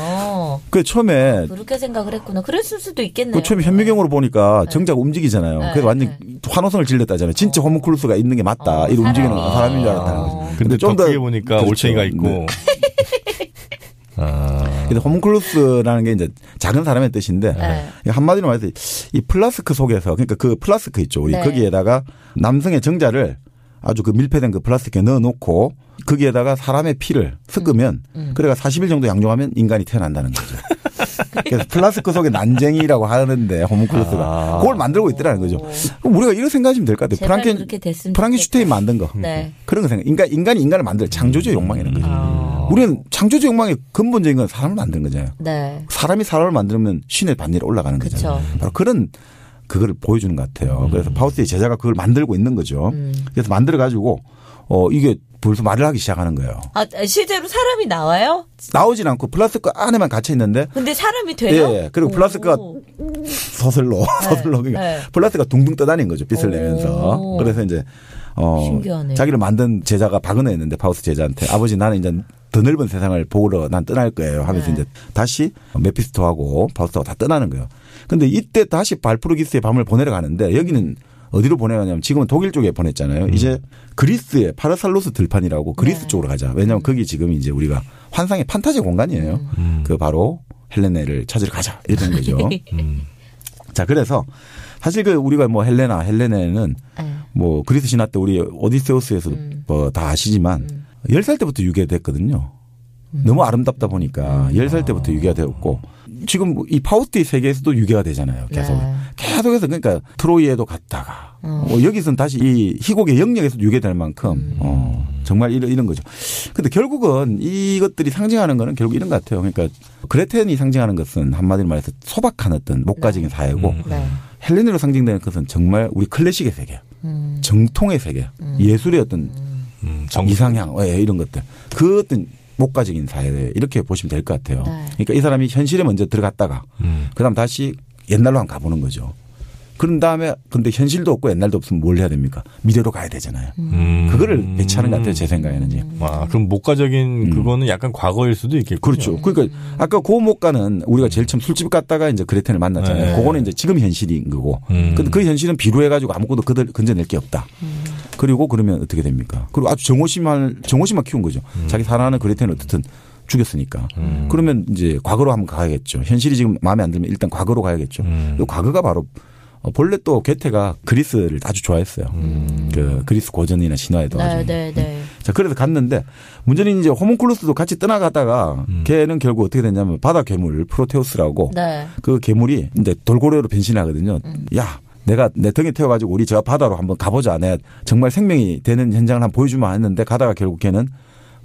그 처음에 그렇게 생각을 했구나. 그랬을 수도 있겠네요. 그 처음에 현미경으로 보니까 정자가 움직이잖아요. 그래서 완전 환호성을 질렀다잖아요. 진짜 호문쿨루스가 있는 게 맞다. 이런 움직이는 사람인 줄 알았다는 거죠. 근데 좀 더 크게 보니까 그렇죠. 올챙이가 있고. 네. 그래서 호문쿨루스라는 게 이제 작은 사람의 뜻인데 한마디로 말해서 이 플라스크 속에서 그러니까 그 플라스크 있죠. 우리 거기에다가 남성의 정자를 아주 그 밀폐된 그 플라스틱에 넣어놓고 거기에다가 사람의 피를 섞으면 그래가 40일 정도 양조하면 인간이 태어난다는 거죠. 그래서 플라스크 속에 난쟁이라고 하는데 호문쿨루스가 그걸 만들고 있더라는 거죠. 그럼 우리가 이렇게 생각하시면 될 것 같아요. 프랑켄슈타인 만든 거. 네. 그런 거 생각. 인간이 인간을 만들 창조주의 욕망이라는 거죠. 우리는 창조주의 욕망의 근본적인 건 사람을 만드는 거잖아요. 네. 사람이 사람을 만들면 신의 반열에 올라가는 거잖아요. 바로 그런 그걸 보여주는 것 같아요. 그래서 파우스트의 제자가 그걸 만들고 있는 거죠. 그래서 만들어 가지고 이게 벌써 말을 하기 시작하는 거예요. 실제로 사람이 나와요? 나오진 않고 플라스틱 안에만 갇혀 있는데. 근데 사람이 돼요? 예. 그리고 플라스틱가 서슬로 그러니까 플라스틱가 둥둥 떠다니는 거죠. 빛을 내면서. 그래서 이제 신기하네. 자기를 만든 제자가 박은혜였는데 파우스트 제자한테 아버지 나는 이제 더 넓은 세상을 보러 난 떠날 거예요 하면서 이제 다시 메피스토하고 파우스트하고 다 떠나는 거예요. 근데 이때 다시 발프루기스의 밤을 보내러 가는데 여기는 어디로 보내냐면 지금은 독일 쪽에 보냈잖아요. 이제 그리스의 파르살로스 들판이라고 그리스 쪽으로 가자. 왜냐하면 거기 지금 이제 우리가 환상의 판타지 공간이에요. 그 바로 헬레네를 찾으러 가자 이런 거죠. 자, 그래서 사실 그 우리가 뭐 헬레네는 뭐 그리스 신화 때 우리 오디세우스에서 뭐 다 아시지만 10살 때부터 유괴됐거든요. 너무 아름답다 보니까 10살 때부터 유괴가 되었고 지금 이 파우스트의 세계에서도 유괴가 되잖아요. 계속해서 그러니까 트로이에도 갔다가 여기서는 다시 이 희곡의 영역에서도 유괴될 만큼 정말 이런 거죠. 근데 결국은 이것들이 상징하는 거는 결국 이런 것 같아요. 그러니까 그레텐이 상징하는 것은 한마디로 말해서 소박한 어떤 목가적인 사회고 헬레네로 상징되는 것은 정말 우리 클래식의 세계, 정통의 세계, 예술의 어떤 이상향 이런 것들. 그 어떤 목가적인 사회 이렇게 보시면 될 것 같아요. 그러니까 이 사람이 현실에 먼저 들어갔다가 그다음 다시 옛날로 한번 가보는 거죠. 그런 다음에 근데 현실도 없고 옛날도 없으면 뭘 해야 됩니까? 미래로 가야 되잖아요. 그거를 배치하는 것 같아요. 제 생각에는. 아, 그럼 목가적인 그거는 약간 과거일 수도 있겠군요. 그렇죠. 그러니까 아까 그 목가는 우리가 제일 처음 술집 갔다가 이제 그레텐을 만났잖아요. 그거는 이제 지금 현실인 거고. 근데 그 현실은 비루해가지고 아무것도 건져낼 게 없다. 그리고 그러면 어떻게 됩니까? 그리고 아주 정오심만 키운 거죠. 자기 사랑하는 그레텐을 어떻든 죽였으니까. 그러면 이제 과거로 한번 가야겠죠. 현실이 지금 마음에 안 들면 일단 과거로 가야겠죠. 과거가 바로 본래 또 게테가 그리스를 아주 좋아했어요. 그 그리스 고전이나 신화에도 아주. 자, 그래서 갔는데 문제는 이제 호문클루스도 같이 떠나가다가 걔는 결국 어떻게 됐냐면 바다 괴물 프로테우스라고 그 괴물이 이제 돌고래로 변신하거든요. 야, 내가 내 등에 태워가지고 우리 저 바다로 한번 가보자. 내가 정말 생명이 되는 현장을 한번 보여주면 했는데 가다가 결국 걔는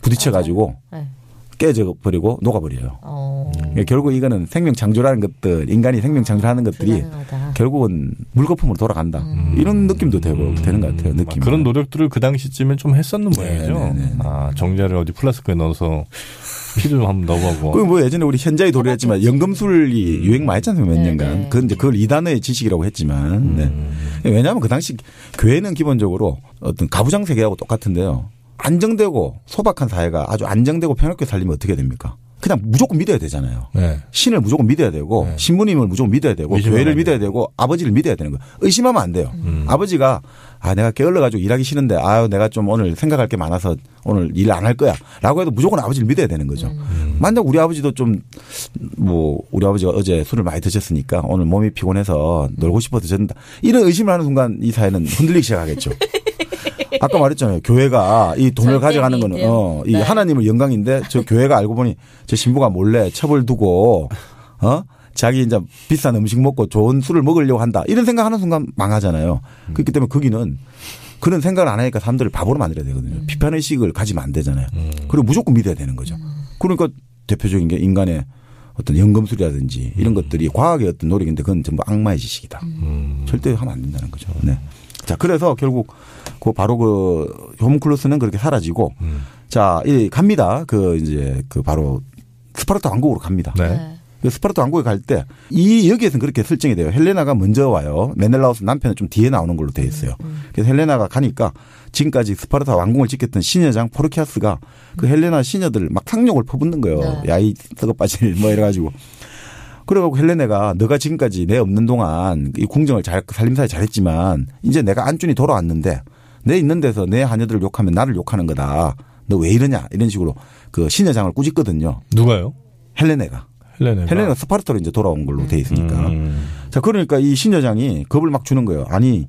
부딪혀가지고 깨져버리고 녹아버려요. 결국 이거는 생명 창조라는 것들, 인간이 생명 창조하는 것들이 결국은 물거품으로 돌아간다. 이런 느낌도 되는 것 같아요. 느낌. 그런 노력들을 그 당시쯤엔 좀 했었는 모양이죠. 아, 정자를 어디 플라스크에 넣어서 피를 좀 한번 넣어보고. 그 뭐 예전에 우리 현자의 도를 했지만 연금술이 유행 많이 했잖아요. 몇 년간. 그걸 이단의 지식이라고 했지만. 왜냐하면 그 당시 교회는 기본적으로 어떤 가부장 세계하고 똑같은데요. 안정되고 소박한 사회가 아주 안정되고 평화롭게 살리면 어떻게 됩니까? 그냥 무조건 믿어야 되잖아요. 신을 무조건 믿어야 되고 신부님을 무조건 믿어야 되고 교회를 믿어야 되고 아버지를 믿어야 되는 거예요. 의심하면 안 돼요. 아버지가 내가 게을러가지고 일하기 싫은데 내가 좀 오늘 생각할 게 많아서 오늘 일 안 할 거야 라고 해도 무조건 아버지를 믿어야 되는 거죠. 만약 우리 아버지도 좀 우리 아버지가 어제 술을 많이 드셨으니까 오늘 몸이 피곤해서 놀고 싶어서 드셨다. 이런 의심을 하는 순간 이 사회는 흔들리기 시작하겠죠. 아까 말했잖아요. 교회가 이 돈을 가져가는 거는 이 하나님의 영광인데 저 교회가 알고 보니 저 신부가 몰래 첩을 두고 자기 이제 비싼 음식 먹고 좋은 술을 먹으려고 한다. 이런 생각하는 순간 망하잖아요. 그렇기 때문에 거기는 그런 생각을 안 하니까 사람들을 바보로 만들어야 되거든요. 비판의식을 가지면 안 되잖아요. 그리고 무조건 믿어야 되는 거죠. 그러니까 대표적인 게 인간의 어떤 연금술이라든지 이런 것들이 과학의 어떤 노력인데 그건 전부 악마의 지식이다. 절대 하면 안 된다는 거죠. 네. 자, 그래서 결국 바로 그 호문클루스는 그렇게 사라지고 자, 갑니다. 이제 바로 스파르타 왕국으로 갑니다. 그 스파르타 왕국에 갈 때 여기에서는 그렇게 설정이 돼요. 헬레나가 먼저 와요. 메넬라우스 남편은 좀 뒤에 나오는 걸로 돼 있어요. 그래서 헬레나가 가니까 지금까지 스파르타 왕궁을 지켰던 시녀장 포르키아스가 그 헬레나 시녀들 막 상욕을 퍼붓는 거예요. 야, 이 썩어빠질 뭐 이래가지고. 그래가지고 헬레네가 너가 지금까지 내 없는 동안 이 궁정을 살림살이 잘했지만 이제 내가 안준이 돌아왔는데 내 있는 데서 내 하녀들을 욕하면 나를 욕하는 거다. 너 왜 이러냐 이런 식으로 그 시녀장을 꾸짖거든요. 누가요? 헬레네가 스파르타로 이제 돌아온 걸로 돼 있으니까. 자, 그러니까 이 시녀장이 겁을 막 주는 거예요. 아니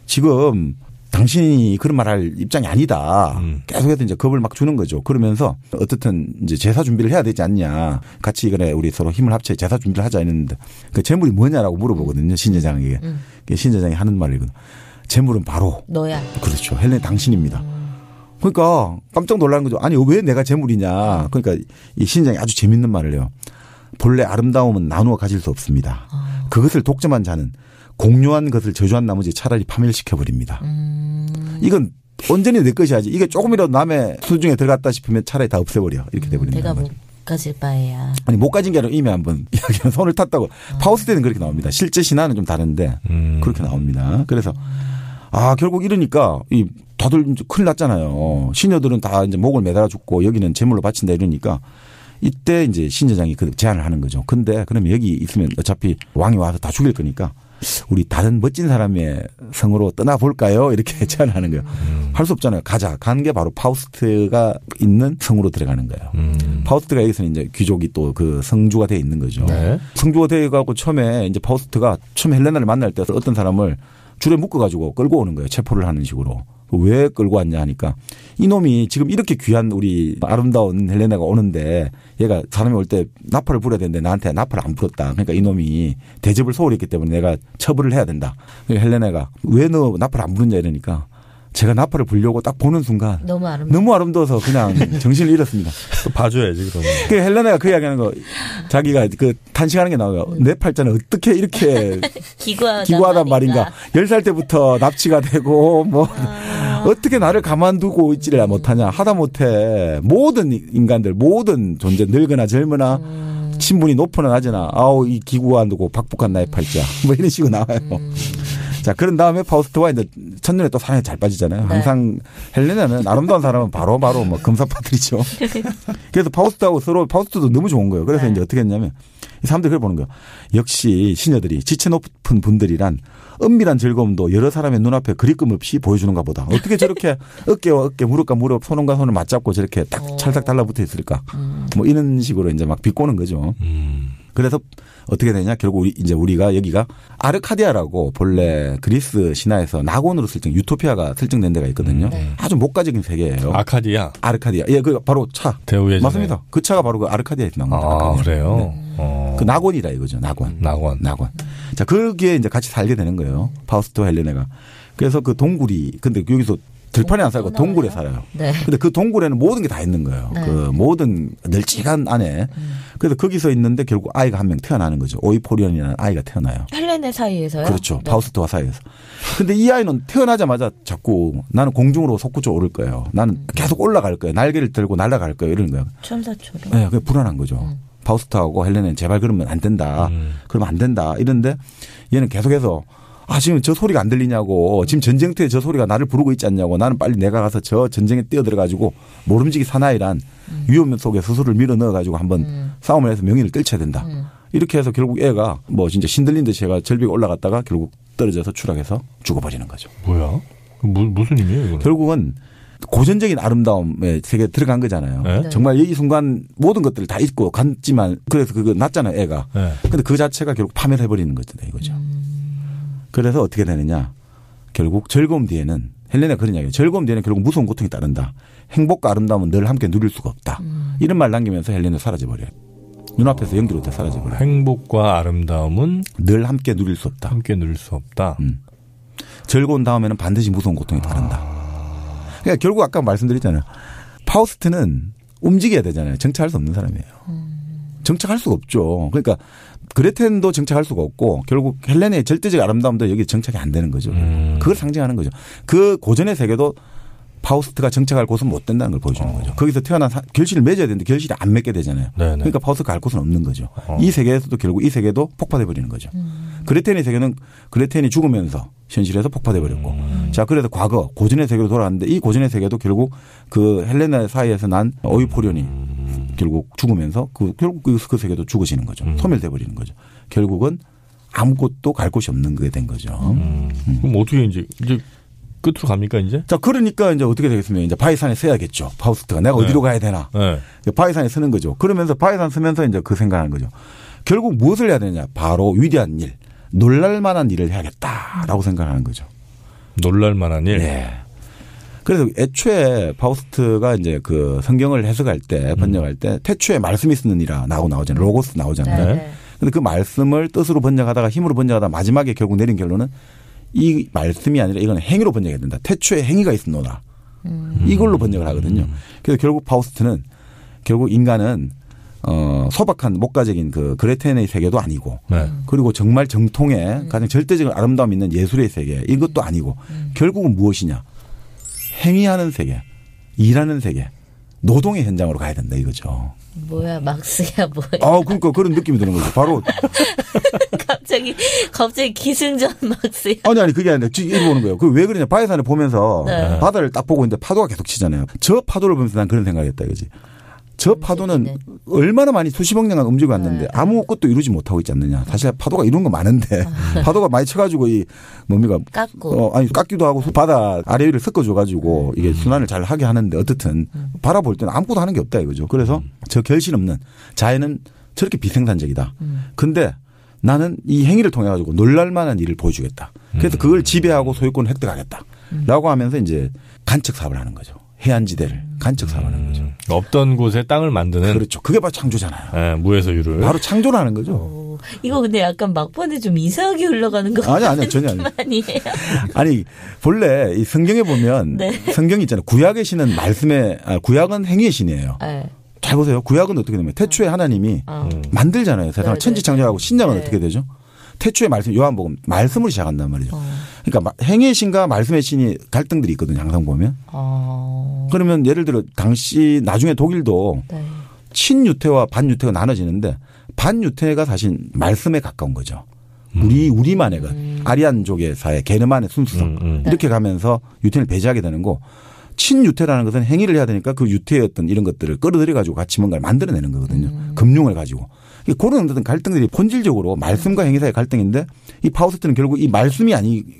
지금 당신이 그런 말 할 입장이 아니다. 계속해서 이제 겁을 막 주는 거죠. 그러면서 어떻든 이제 제사 준비를 해야 되지 않냐. 같이 그래 우리 서로 힘을 합쳐 제사 준비를 하자 했는데 그 재물이 뭐냐라고 물어보거든요. 신여장에게. 신여장이 하는 말이거든요. 재물은 바로 너야. 그렇죠. 헬레네 당신입니다. 그러니까 깜짝 놀라는 거죠. 아니 왜 내가 재물이냐. 그러니까 이 신여장이 아주 재밌는 말을 해요. 본래 아름다움은 나누어 가질 수 없습니다. 그것을 독점한 자는 공유한 것을 저주한 나머지 차라리 파멸시켜버립니다. 이건 온전히 내 것이야지. 이게 조금이라도 남의 수중에 들어갔다 싶으면 차라리 다 없애버려. 이렇게 돼버린다. 내가 못 가질 바에야. 아니 못 가진 게 아니라 이미 한번 이야기는 손을 탔다고. 파우스트 때는 그렇게 나옵니다. 실제 신화는 좀 다른데 그렇게 나옵니다. 그래서 결국 이러니까 다들 이제 큰일 났잖아요. 시녀들은 다 이제 목을 매달아 죽고 여기는 제물로 바친다 이러니까 이때 이제 신여장이 그 제안을 하는 거죠. 근데 그러면 여기 있으면 어차피 왕이 와서 다 죽일 거니까 우리 다른 멋진 사람의 성으로 떠나볼까요? 이렇게 제안하는 거예요. 할 수 없잖아요. 가자. 간 게 바로 파우스트가 있는 성으로 들어가는 거예요. 파우스트가 여기서는 이제 귀족이 또 그 성주가 돼 있는 거죠. 네. 성주가 돼 가고 처음에 이제 파우스트가 처음에 헬레나를 만날 때 어떤 사람을 줄에 묶어가지고 끌고 오는 거예요. 체포를 하는 식으로. 왜 끌고 왔냐 하니까 이놈이 지금 이렇게 귀한 우리 아름다운 헬레나가 오는데 얘가 사람이 올 때 나팔을 불어야 되는데 나한테 나팔을 안 불었다. 그러니까 이놈이 대접을 소홀히 했기 때문에 내가 처벌을 해야 된다. 그러니까 헬레나가 왜 너 나팔 안 부르냐 이러니까 제가 나팔을 불려고 딱 보는 순간 너무 아름다워서 그냥 정신을 잃었습니다. 또 봐줘야지 그러면. 그 헬레나가 그 이야기하는 거 자기가 그 탄식하는 게 나와요. 내 팔자는 어떻게 이렇게 기구하단 말인가. 10살 때부터 납치가 되고 뭐 어떻게 나를 가만두고 있지를 못하냐. 하다못해 모든 인간들 모든 존재 늙거나 젊으나 신분이 높으나 낮으나 아우 이 기구가 안 두고 박복한 나의 팔자 뭐 이런 식으로 나와요. 자, 그런 다음에 파우스트와 이제 첫눈에 또 사랑에 잘 빠지잖아요. 네. 항상 헬레나는 아름다운 사람은 바로 뭐 금사파들이죠. 그래서 파우스트하고 서로 파우스트도 너무 좋은 거예요. 그래서 이제 어떻게 했냐면 이 사람들이 그걸 보는 거예요. 역시 시녀들이 지체 높은 분들이란 은밀한 즐거움도 여러 사람의 눈앞에 그리낌 없이 보여주는가 보다. 어떻게 저렇게 어깨와 어깨, 무릎과 무릎, 손과 손을 맞잡고 저렇게 딱 찰싹 달라붙어 있을까. 뭐 이런 식으로 이제 막 비꼬는 거죠. 그래서 어떻게 되냐 결국 우리가 여기가 아르카디아라고 본래 그리스 신화에서 낙원으로 유토피아가 설정된 데가 있거든요. 아주 목가적인 세계예요. 아르카디아. 예, 그 바로 차. 대우의 맞습니다. 그 차가 바로 그 아르카디아에서 나온 거예요. 아, 그래요? 네. 그 낙원이라 이거죠. 낙원. 자, 거기에 이제 같이 살게 되는 거예요. 파우스트와 헬레나가. 그래서 그 동굴이 근데 여기서 들판에 안 살고 동굴에 살아요. 네. 근데 그 동굴에는 모든 게 다 있는 거예요. 네. 그 모든 널찍한 안에. 그래서 거기서 있는데 결국 아이가 한 명 태어나는 거죠. 오이포리온이라는 아이가 태어나요. 헬레네 사이에서요? 그렇죠. 네. 파우스트와 사이에서. 근데 이 아이는 태어나자마자 자꾸 나는 공중으로 솟구쳐 오를 거예요. 나는 계속 올라갈 거예요. 날개를 들고 날아갈 거예요. 이러는 거예요. 천사처럼. 네, 그게 불안한 거죠. 파우스트하고 헬레네는 제발 그러면 안 된다. 그러면 안 된다. 이런데 얘는 계속해서 지금 저 소리가 안 들리냐고. 지금 전쟁터에 저 소리가 나를 부르고 있지 않냐고. 나는 빨리 내가 가서 저 전쟁에 뛰어들어가지고 모름지기 사나이란 위험 속에 스스로를 밀어 넣어가지고 한번 싸움을 해서 명예를 떨쳐야 된다. 이렇게 해서 결국 애가 뭐 진짜 신들린 듯이 애가 절벽에 올라갔다가 결국 떨어져서 추락해서 죽어버리는 거죠. 뭐야? 무슨 의미예요 이거는? 결국은 고전적인 아름다움의 세계에 들어간 거잖아요. 네? 정말 이 순간 모든 것들을 다 잊고 갔지만 그래서 그거 났잖아요 애가. 네. 근데 그 자체가 결국 파멸을 해버리는 거잖아요 이거죠. 그래서 어떻게 되느냐. 결국 즐거움 뒤에는 헬레나가 그런 이야기예요. 즐거움 뒤에는 결국 무서운 고통이 따른다. 행복과 아름다움은 늘 함께 누릴 수가 없다. 이런 말 남기면서 헬레나가 사라져버려요. 눈앞에서 연기로 다 사라져버려요. 행복과 아름다움은 늘 함께 누릴 수 없다. 함께 누릴 수 없다. 즐거운 다음에는 반드시 무서운 고통이 따른다. 그러니까 결국 아까 말씀드렸잖아요. 파우스트는 움직여야 되잖아요. 정착할 수 없는 사람이에요. 정착할 수가 없죠. 그러니까 그레텐도 정착할 수가 없고 결국 헬레네의 절대적 아름다움도 여기 정착이 안 되는 거죠. 그걸 상징하는 거죠. 그 고전의 세계도 파우스트가 정착할 곳은 못 된다는 걸 보여주는 거죠. 거기서 태어난 결실을 맺어야 되는데 결실이 안 맺게 되잖아요. 네네. 그러니까 파우스트가 갈 곳은 없는 거죠. 이 세계에서도 결국 이 세계도 폭파돼 버리는 거죠. 그레텐의 세계는 그레텐이 죽으면서 현실에서 폭파돼 버렸고 자 그래서 과거 고전의 세계로 돌아갔는데 이 고전의 세계도 결국 그 헬레나 사이에서 난 오이포리온이 결국 죽으면서 결국 그 세계도 죽어지는 거죠. 소멸돼 버리는 거죠. 결국은 아무것도 갈 곳이 없는 게 된 거죠. 그럼 어떻게 이제 끝으로 갑니까 이제? 자 그러니까 이제 어떻게 되겠습니까? 이제 바위산에 서야겠죠. 파우스트가 내가 어디로 가야 되나? 네. 바위산에 서는 거죠. 그러면서 바위산 서면서 이제 그 생각하는 거죠. 결국 무엇을 해야 되냐? 바로 위대한 일, 놀랄만한 일을 해야겠다라고 생각하는 거죠. 놀랄만한 일. 예. 그래서 애초에 파우스트가 이제 그 성경을 해석할 때 번역할 때 태초에 말씀이 있었느니라 나오잖아요. 로고스 나오잖아요. 네. 근데 그 말씀을 뜻으로 번역하다가 힘으로 번역하다 마지막에 결국 내린 결론은 이 말씀이 아니라 이건 행위로 번역해야 된다. 태초에 행위가 있었노라. 이걸로 번역을 하거든요. 그래서 결국 파우스트는 결국 인간은 소박한 목가적인 그 그레텐의 세계도 아니고 그리고 정말 정통의 가장 절대적인 아름다움 있는 예술의 세계 이것도 아니고 결국은 무엇이냐. 행위하는 세계, 일하는 세계, 노동의 현장으로 가야 된다 이거죠. 뭐야 막스야 뭐야. 그러니까 그런 느낌이 드는 거죠. 바로 갑자기 기승전 막스야. 아니 그게 아니라 이리 보는 거예요. 왜 그러냐. 바위산을 보면서 바다를 딱 보고 있는데 파도가 계속 치잖아요. 저 파도를 보면서 난 그런 생각을 했다 이거지. 저 파도는 얼마나 많이 수십억 년간 움직여 왔는데 아무것도 이루지 못하고 있지 않느냐. 사실 파도가 이룬 거 많은데 파도가 많이 쳐가지고 이 뭡니까 깎기도 하고 바다 아래 위를 섞어줘가지고 이게 순환을 잘 하게 하는데 어떻든 바라볼 때는 아무것도 하는 게 없다 이거죠. 그래서 저 결실 없는 자연은 저렇게 비생산적이다. 근데 나는 이 행위를 통해 가지고 놀랄만한 일을 보여주겠다. 그래서 그걸 지배하고 소유권을 획득하겠다라고 하면서 이제 간척 사업을 하는 거죠. 해안지대를 간척 사업하는 거죠. 없던 곳에 땅을 만드는. 그렇죠. 그게 바로 창조잖아요. 네, 무에서유를. 바로 창조를 하는 거죠. 이거 근데 약간 막판에 좀 이상하게 흘러가는 거 같아요. 아니 전혀 아니에요. 아니 본래 이 성경에 보면 성경이 있잖아요. 구약의 신은 구약은 행위의 신이에요. 네. 잘 보세요. 구약은 어떻게 되면 태초에 하나님이 만들잖아요. 세상을 천지창조하고 신약은 어떻게 되죠? 태초의 말씀 요한복음 말씀으로 시작한단 말이죠. 그러니까 행위의 신과 말씀의 신이 갈등들이 있거든요. 항상 보면. 그러면 예를 들어 당시 나중에 독일도 친유태와 반유태가 나눠지는데 반유태가 사실 말씀에 가까운 거죠. 우리만의 것. 아리안족의 사회, 게르만의 순수성. 이렇게 가면서 유태를 배제하게 되는 거. 친유태라는 것은 행위를 해야 되니까 그 유태의 어떤 이런 것들을 끌어들여 가지고 같이 뭔가를 만들어내는 거거든요. 금융을 가지고. 그런 어떤 갈등들이 본질적으로 말씀과 행위 사이의 갈등인데 이 파우스트는 결국 이 말씀이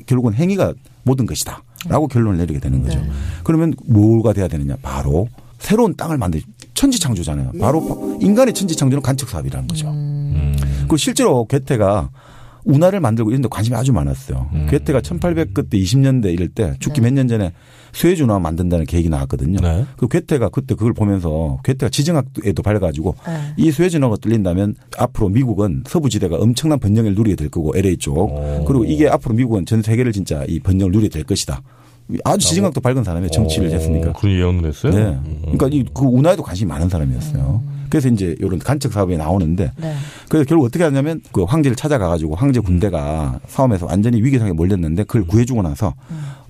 결국은 행위가 모든 것이다. 라고 결론을 내리게 되는 거죠. 그러면 뭐가 돼야 되느냐. 바로 새로운 땅을 천지창조잖아요. 바로 인간의 천지창조는 간척사업이라는 거죠. 그리고 실제로 괴테가 운하를 만들고 이런 데 관심이 아주 많았어요. 괴테가 1800 그때 20년대 이럴 때 죽기 몇 년 전에 수에즈 운하 만든다는 계획이 나왔거든요. 네. 그 괴테가 그때 그걸 보면서 괴테가 지정학에도 밝아가지고 이 수에즈 운하가 뚫린다면 앞으로 미국은 서부지대가 엄청난 번영을 누리게 될 거고 LA 쪽. 그리고 이게 앞으로 미국은 전 세계를 진짜 이 번영을 누리게 될 것이다. 아주 지정학도 밝은 사람이 정치를 했으니까. 그런 예언을 했어요? 네. 그러니까 그 운하에도 관심이 많은 사람이었어요. 그래서 이제 이런 간척 사업이 나오는데 그래서 결국 어떻게 하냐면 그 황제를 찾아가가지고 황제 군대가 싸움에서 완전히 위기상에 몰렸는데 그걸 구해주고 나서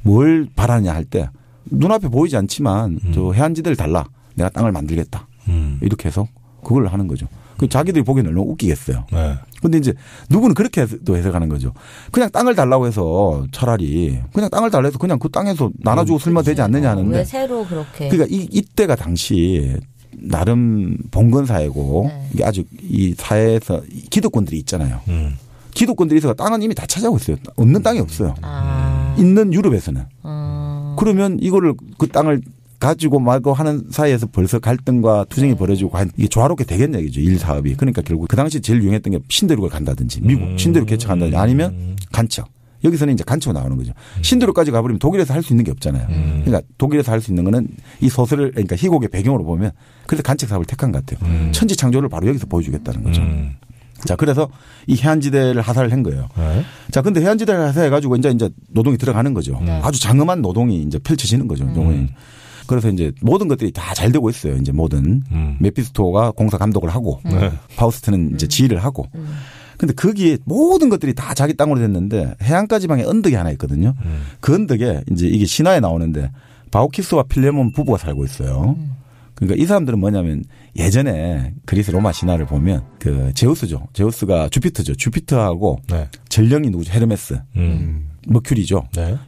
뭘 바라냐 할 때 눈앞에 보이지 않지만 저 해안지대를 달라. 내가 땅을 만들겠다. 이렇게 해서 그걸 하는 거죠. 그 자기들이 보기에는 너무 웃기겠어요. 그런데 이제 누구는 그렇게 또 해석하는 거죠. 그냥 땅을 달라고 해서 차라리 그냥 땅을 달라고 해서 그냥 그 땅에서 나눠주고 쓸면 되지 않느냐 하는데. 왜 새로 그렇게. 그러니까 이때가 당시 나름 봉건 사회고 이게 아주 이 사회에서 기득권들이 있잖아요. 기득권들이 있어서 땅은 이미 다 차지하고 있어요. 없는 땅이 없어요. 있는 유럽에서는. 그러면 이거를 그 땅을 가지고 말고 하는 사이에서 벌써 갈등과 투쟁이 벌어지고 이게 조화롭게 되겠냐 이죠. 일 사업이. 그러니까 결국 그 당시 제일 유행했던 게 신대륙을 간다든지 미국 신대륙 개척한다든지 아니면 간척. 여기서는 이제 간척으로 나오는 거죠. 신대륙까지 가버리면 독일에서 할 수 있는 게 없잖아요. 그러니까 독일에서 할 수 있는 거는 이 소설을 그러니까 희곡의 배경으로 보면 그래서 간척 사업을 택한 것 같아요. 천지 창조를 바로 여기서 보여주겠다는 거죠. 자, 그래서 이 해안지대를 하사를 한 거예요. 자, 근데 해안지대를 하사해가지고 이제 노동이 들어가는 거죠. 아주 장엄한 노동이 이제 펼쳐지는 거죠. 그래서 이제 모든 것들이 다 잘 되고 있어요. 이제 모든 메피스토가 공사 감독을 하고 파우스트는 이제 지휘를 하고. 근데 거기에 모든 것들이 다 자기 땅으로 됐는데 해안가 지방에 언덕이 하나 있거든요. 그 언덕에 이제 이게 신화에 나오는데 바우키스와 필레몬 부부가 살고 있어요. 그러니까 이 사람들은 뭐냐면 예전에 그리스 로마 신화를 보면 그 제우스죠. 제우스가 주피터죠. 주피터하고 전령이 누구죠? 헤르메스. 머큐리죠.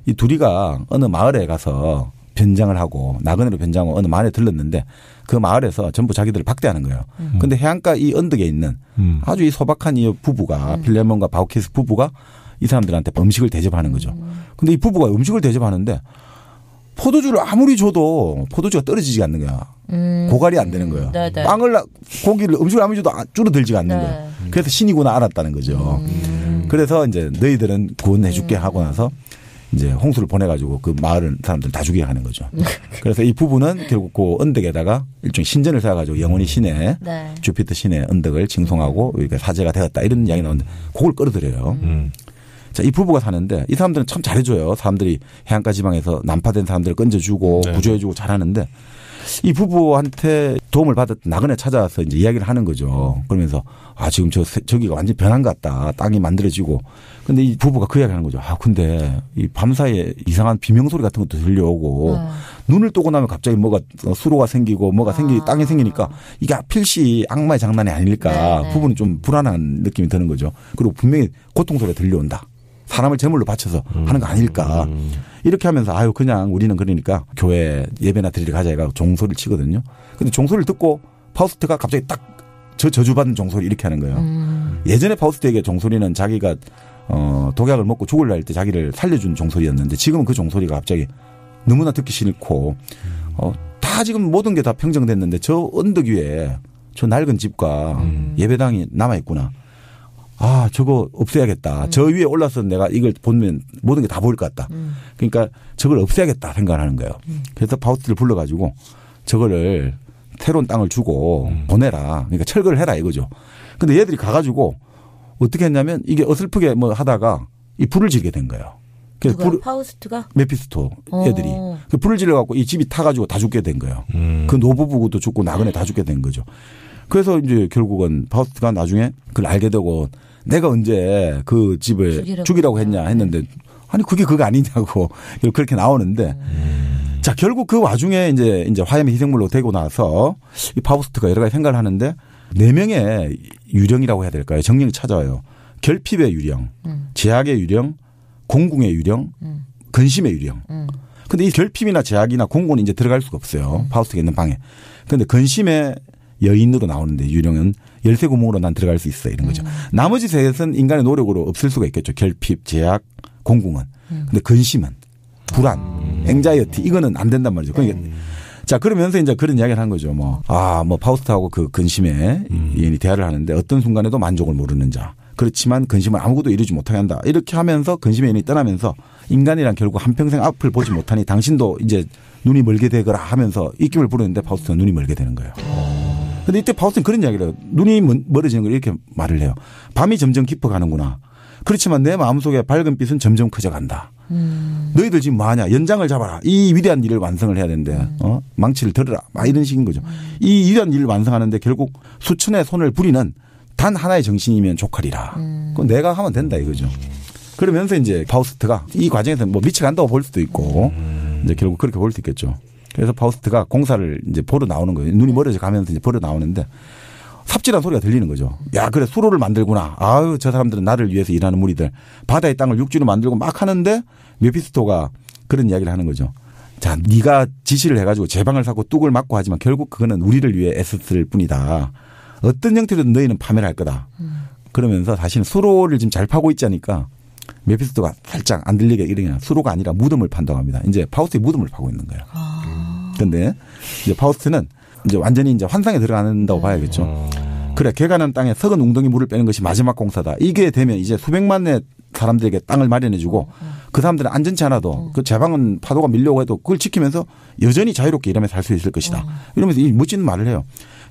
이 둘이가 어느 마을에 가서 변장을 하고 나그네로 변장하고 어느 마을에 들렀는데 그 마을에서 전부 자기들을 박대하는 거예요. 그런데 해안가 이 언덕에 있는 아주 이 소박한 이 부부가 필레몬과 바우키스 부부가 이 사람들한테 음식을 대접하는 거죠. 그런데 이 부부가 음식을 대접하는데 포도주를 아무리 줘도 포도주가 떨어지지 않는 거야. 고갈이 안 되는 거예요. 고기를 음식을 아무리 줘도 줄어들지가 않는 거예요. 그래서 신이구나 알았다는 거죠. 그래서 이제 너희들은 구원해 줄게 하고 나서 이제 홍수를 보내가지고 그 마을 사람들 다 죽이게 하는 거죠. 그래서 이 부부는 결국 그 언덕에다가 일종의 신전을 세워가지고 영원히 신의 주피터 신의 언덕을 징송하고 이렇게 사제가 되었다 이런 이야기 나오는데 그걸 끌어들여요. 자, 이 부부가 사는데 이 사람들은 참 잘해줘요. 사람들이 해안가 지방에서 난파된 사람들을 건져주고 구조해주고 잘하는데 이 부부한테 도움을 받았던 나그네 찾아와서 이제 이야기를 하는 거죠. 그러면서 지금 저기가 완전히 변한 것 같다. 땅이 만들어지고. 근데 이 부부가 그 이야기 하는 거죠. 근데 이 밤사이에 이상한 비명소리 같은 것도 들려오고 눈을 뜨고 나면 갑자기 뭐가 수로가 생기고 뭐가 땅이 생기니까 이게 필시 악마의 장난이 아닐까. 부부는 좀 불안한 느낌이 드는 거죠. 그리고 분명히 고통소리가 들려온다. 사람을 제물로 바쳐서 하는 거 아닐까. 이렇게 하면서 그냥 우리는 그러니까 교회 예배나 드리러 가자 해가 종소리를 치거든요. 근데 종소리를 듣고 파우스트가 갑자기 딱 저주받은 종소리 이렇게 하는 거예요. 예전에 파우스트에게 종소리는 자기가 독약을 먹고 죽을 날 때 자기를 살려준 종소리였는데 지금은 그 종소리가 갑자기 너무나 듣기 싫고 다 지금 모든 게 다 평정됐는데 저 언덕 위에 저 낡은 집과 예배당이 남아있구나. 아, 저거 없애야겠다. 저 위에 올라서 내가 이걸 보면 모든 게 다 보일 것 같다. 그러니까 저걸 없애야겠다 생각을 하는 거예요. 그래서 파우스트를 불러가지고 저거를 새로운 땅을 주고 보내라. 그러니까 철거를 해라 이거죠. 근데 얘들이 가가지고 어떻게 했냐면 이게 어설프게 뭐 하다가 이 불을 지르게 된 거예요. 누가? 파우스트가? 메피스토 애들이. 그 불을 질러갖고 이 집이 타가지고 다 죽게 된 거예요. 그 노부부도 죽고 나그네 다 죽게 된 거죠. 그래서 이제 결국은 파우스트가 나중에 그걸 알게 되고 내가 언제 그 집을 죽이라고 했냐 했는데 아니 그거 아니냐고 그렇게 나오는데 자 결국 그 와중에 이제 화염의 희생물로 되고 나서 이 파우스트가 여러 가지 생각을 하는데 4명의 유령이라고 해야 될까요? 정령이 찾아와요. 결핍의 유령, 제약의 유령, 공궁의 유령, 근심의 유령. 근데 이 결핍이나 제약이나 공궁은 이제 들어갈 수가 없어요. 파우스트가 있는 방에. 근데 근심의 여인으로 나오는데 유령은 열쇠 구멍으로 난 들어갈 수 있어 이런 거죠. 나머지 셋은 인간의 노력으로 없앨 수가 있겠죠. 결핍, 제약, 공궁은. 근데 근심은 불안, 앵자이어티 이거는 안 된단 말이죠. 그러니까 자 그러면서 이제 그런 이야기를 한 거죠. 뭐 파우스트하고 그 근심의 여인이 대화를 하는데 어떤 순간에도 만족을 모르는 자. 그렇지만 근심을 아무것도 이루지 못하게 한다. 이렇게 하면서 근심의 여인이 떠나면서 인간이란 결국 한평생 앞을 보지 못하니 당신도 이제 눈이 멀게 되거라 하면서 입김을 부르는데 파우스트는 눈이 멀게 되는 거예요. 근데 이때 파우스트는 그런 이야기를 해요. 눈이 멀어지는 걸 이렇게 말을 해요. 밤이 점점 깊어가는구나. 그렇지만 내 마음속에 밝은 빛은 점점 커져간다. 너희들 지금 뭐하냐. 연장을 잡아라. 이 위대한 일을 완성을 해야 되는데 망치를 들어라. 막 이런 식인 거죠. 이 위대한 일을 완성하는데 결국 수천의 손을 부리는 단 하나의 정신이면 족하리라. 그건 내가 하면 된다 이거죠. 그러면서 이제 파우스트가 이 과정에서 뭐 미쳐간다고 볼 수도 있고 이제 결국 그렇게 볼 수 있겠죠. 그래서 파우스트가 공사를 이제 보러 나오는 거예요. 눈이 멀어져 가면서 이제 보러 나오는데 삽질한 소리가 들리는 거죠. 야, 그래 수로를 만들구나. 아유, 저 사람들은 나를 위해서 일하는 무리들. 바다의 땅을 육지로 만들고 막 하는데 메피스토가 그런 이야기를 하는 거죠. 자, 네가 지시를 해가지고 제방을 사고 뚝을 맞고 하지만 결국 그거는 우리를 위해 애썼을 뿐이다. 어떤 형태로든 너희는 파멸할 거다. 그러면서 사실은 수로를 지금 잘 파고 있지 않으니까 메피스토가 살짝 안 들리게 이러냐. 수로가 아니라 무덤을 판다고 합니다. 이제 파우스트의 무덤을 파고 있는 거예요. 그런데 이제 파우스트는 이제 완전히 이제 환상에 들어간다고 봐야겠죠. 그래, 개가난 땅에 썩은 웅덩이 물을 빼는 것이 마지막 공사다. 이게 되면 이제 수백만의 사람들에게 땅을 마련해주고 그 사람들은 안전치 않아도 그 제방은 파도가 밀려오고 해도 그걸 지키면서 여전히 자유롭게 일하며 살 수 있을 것이다. 이러면서 이 멋진 말을 해요.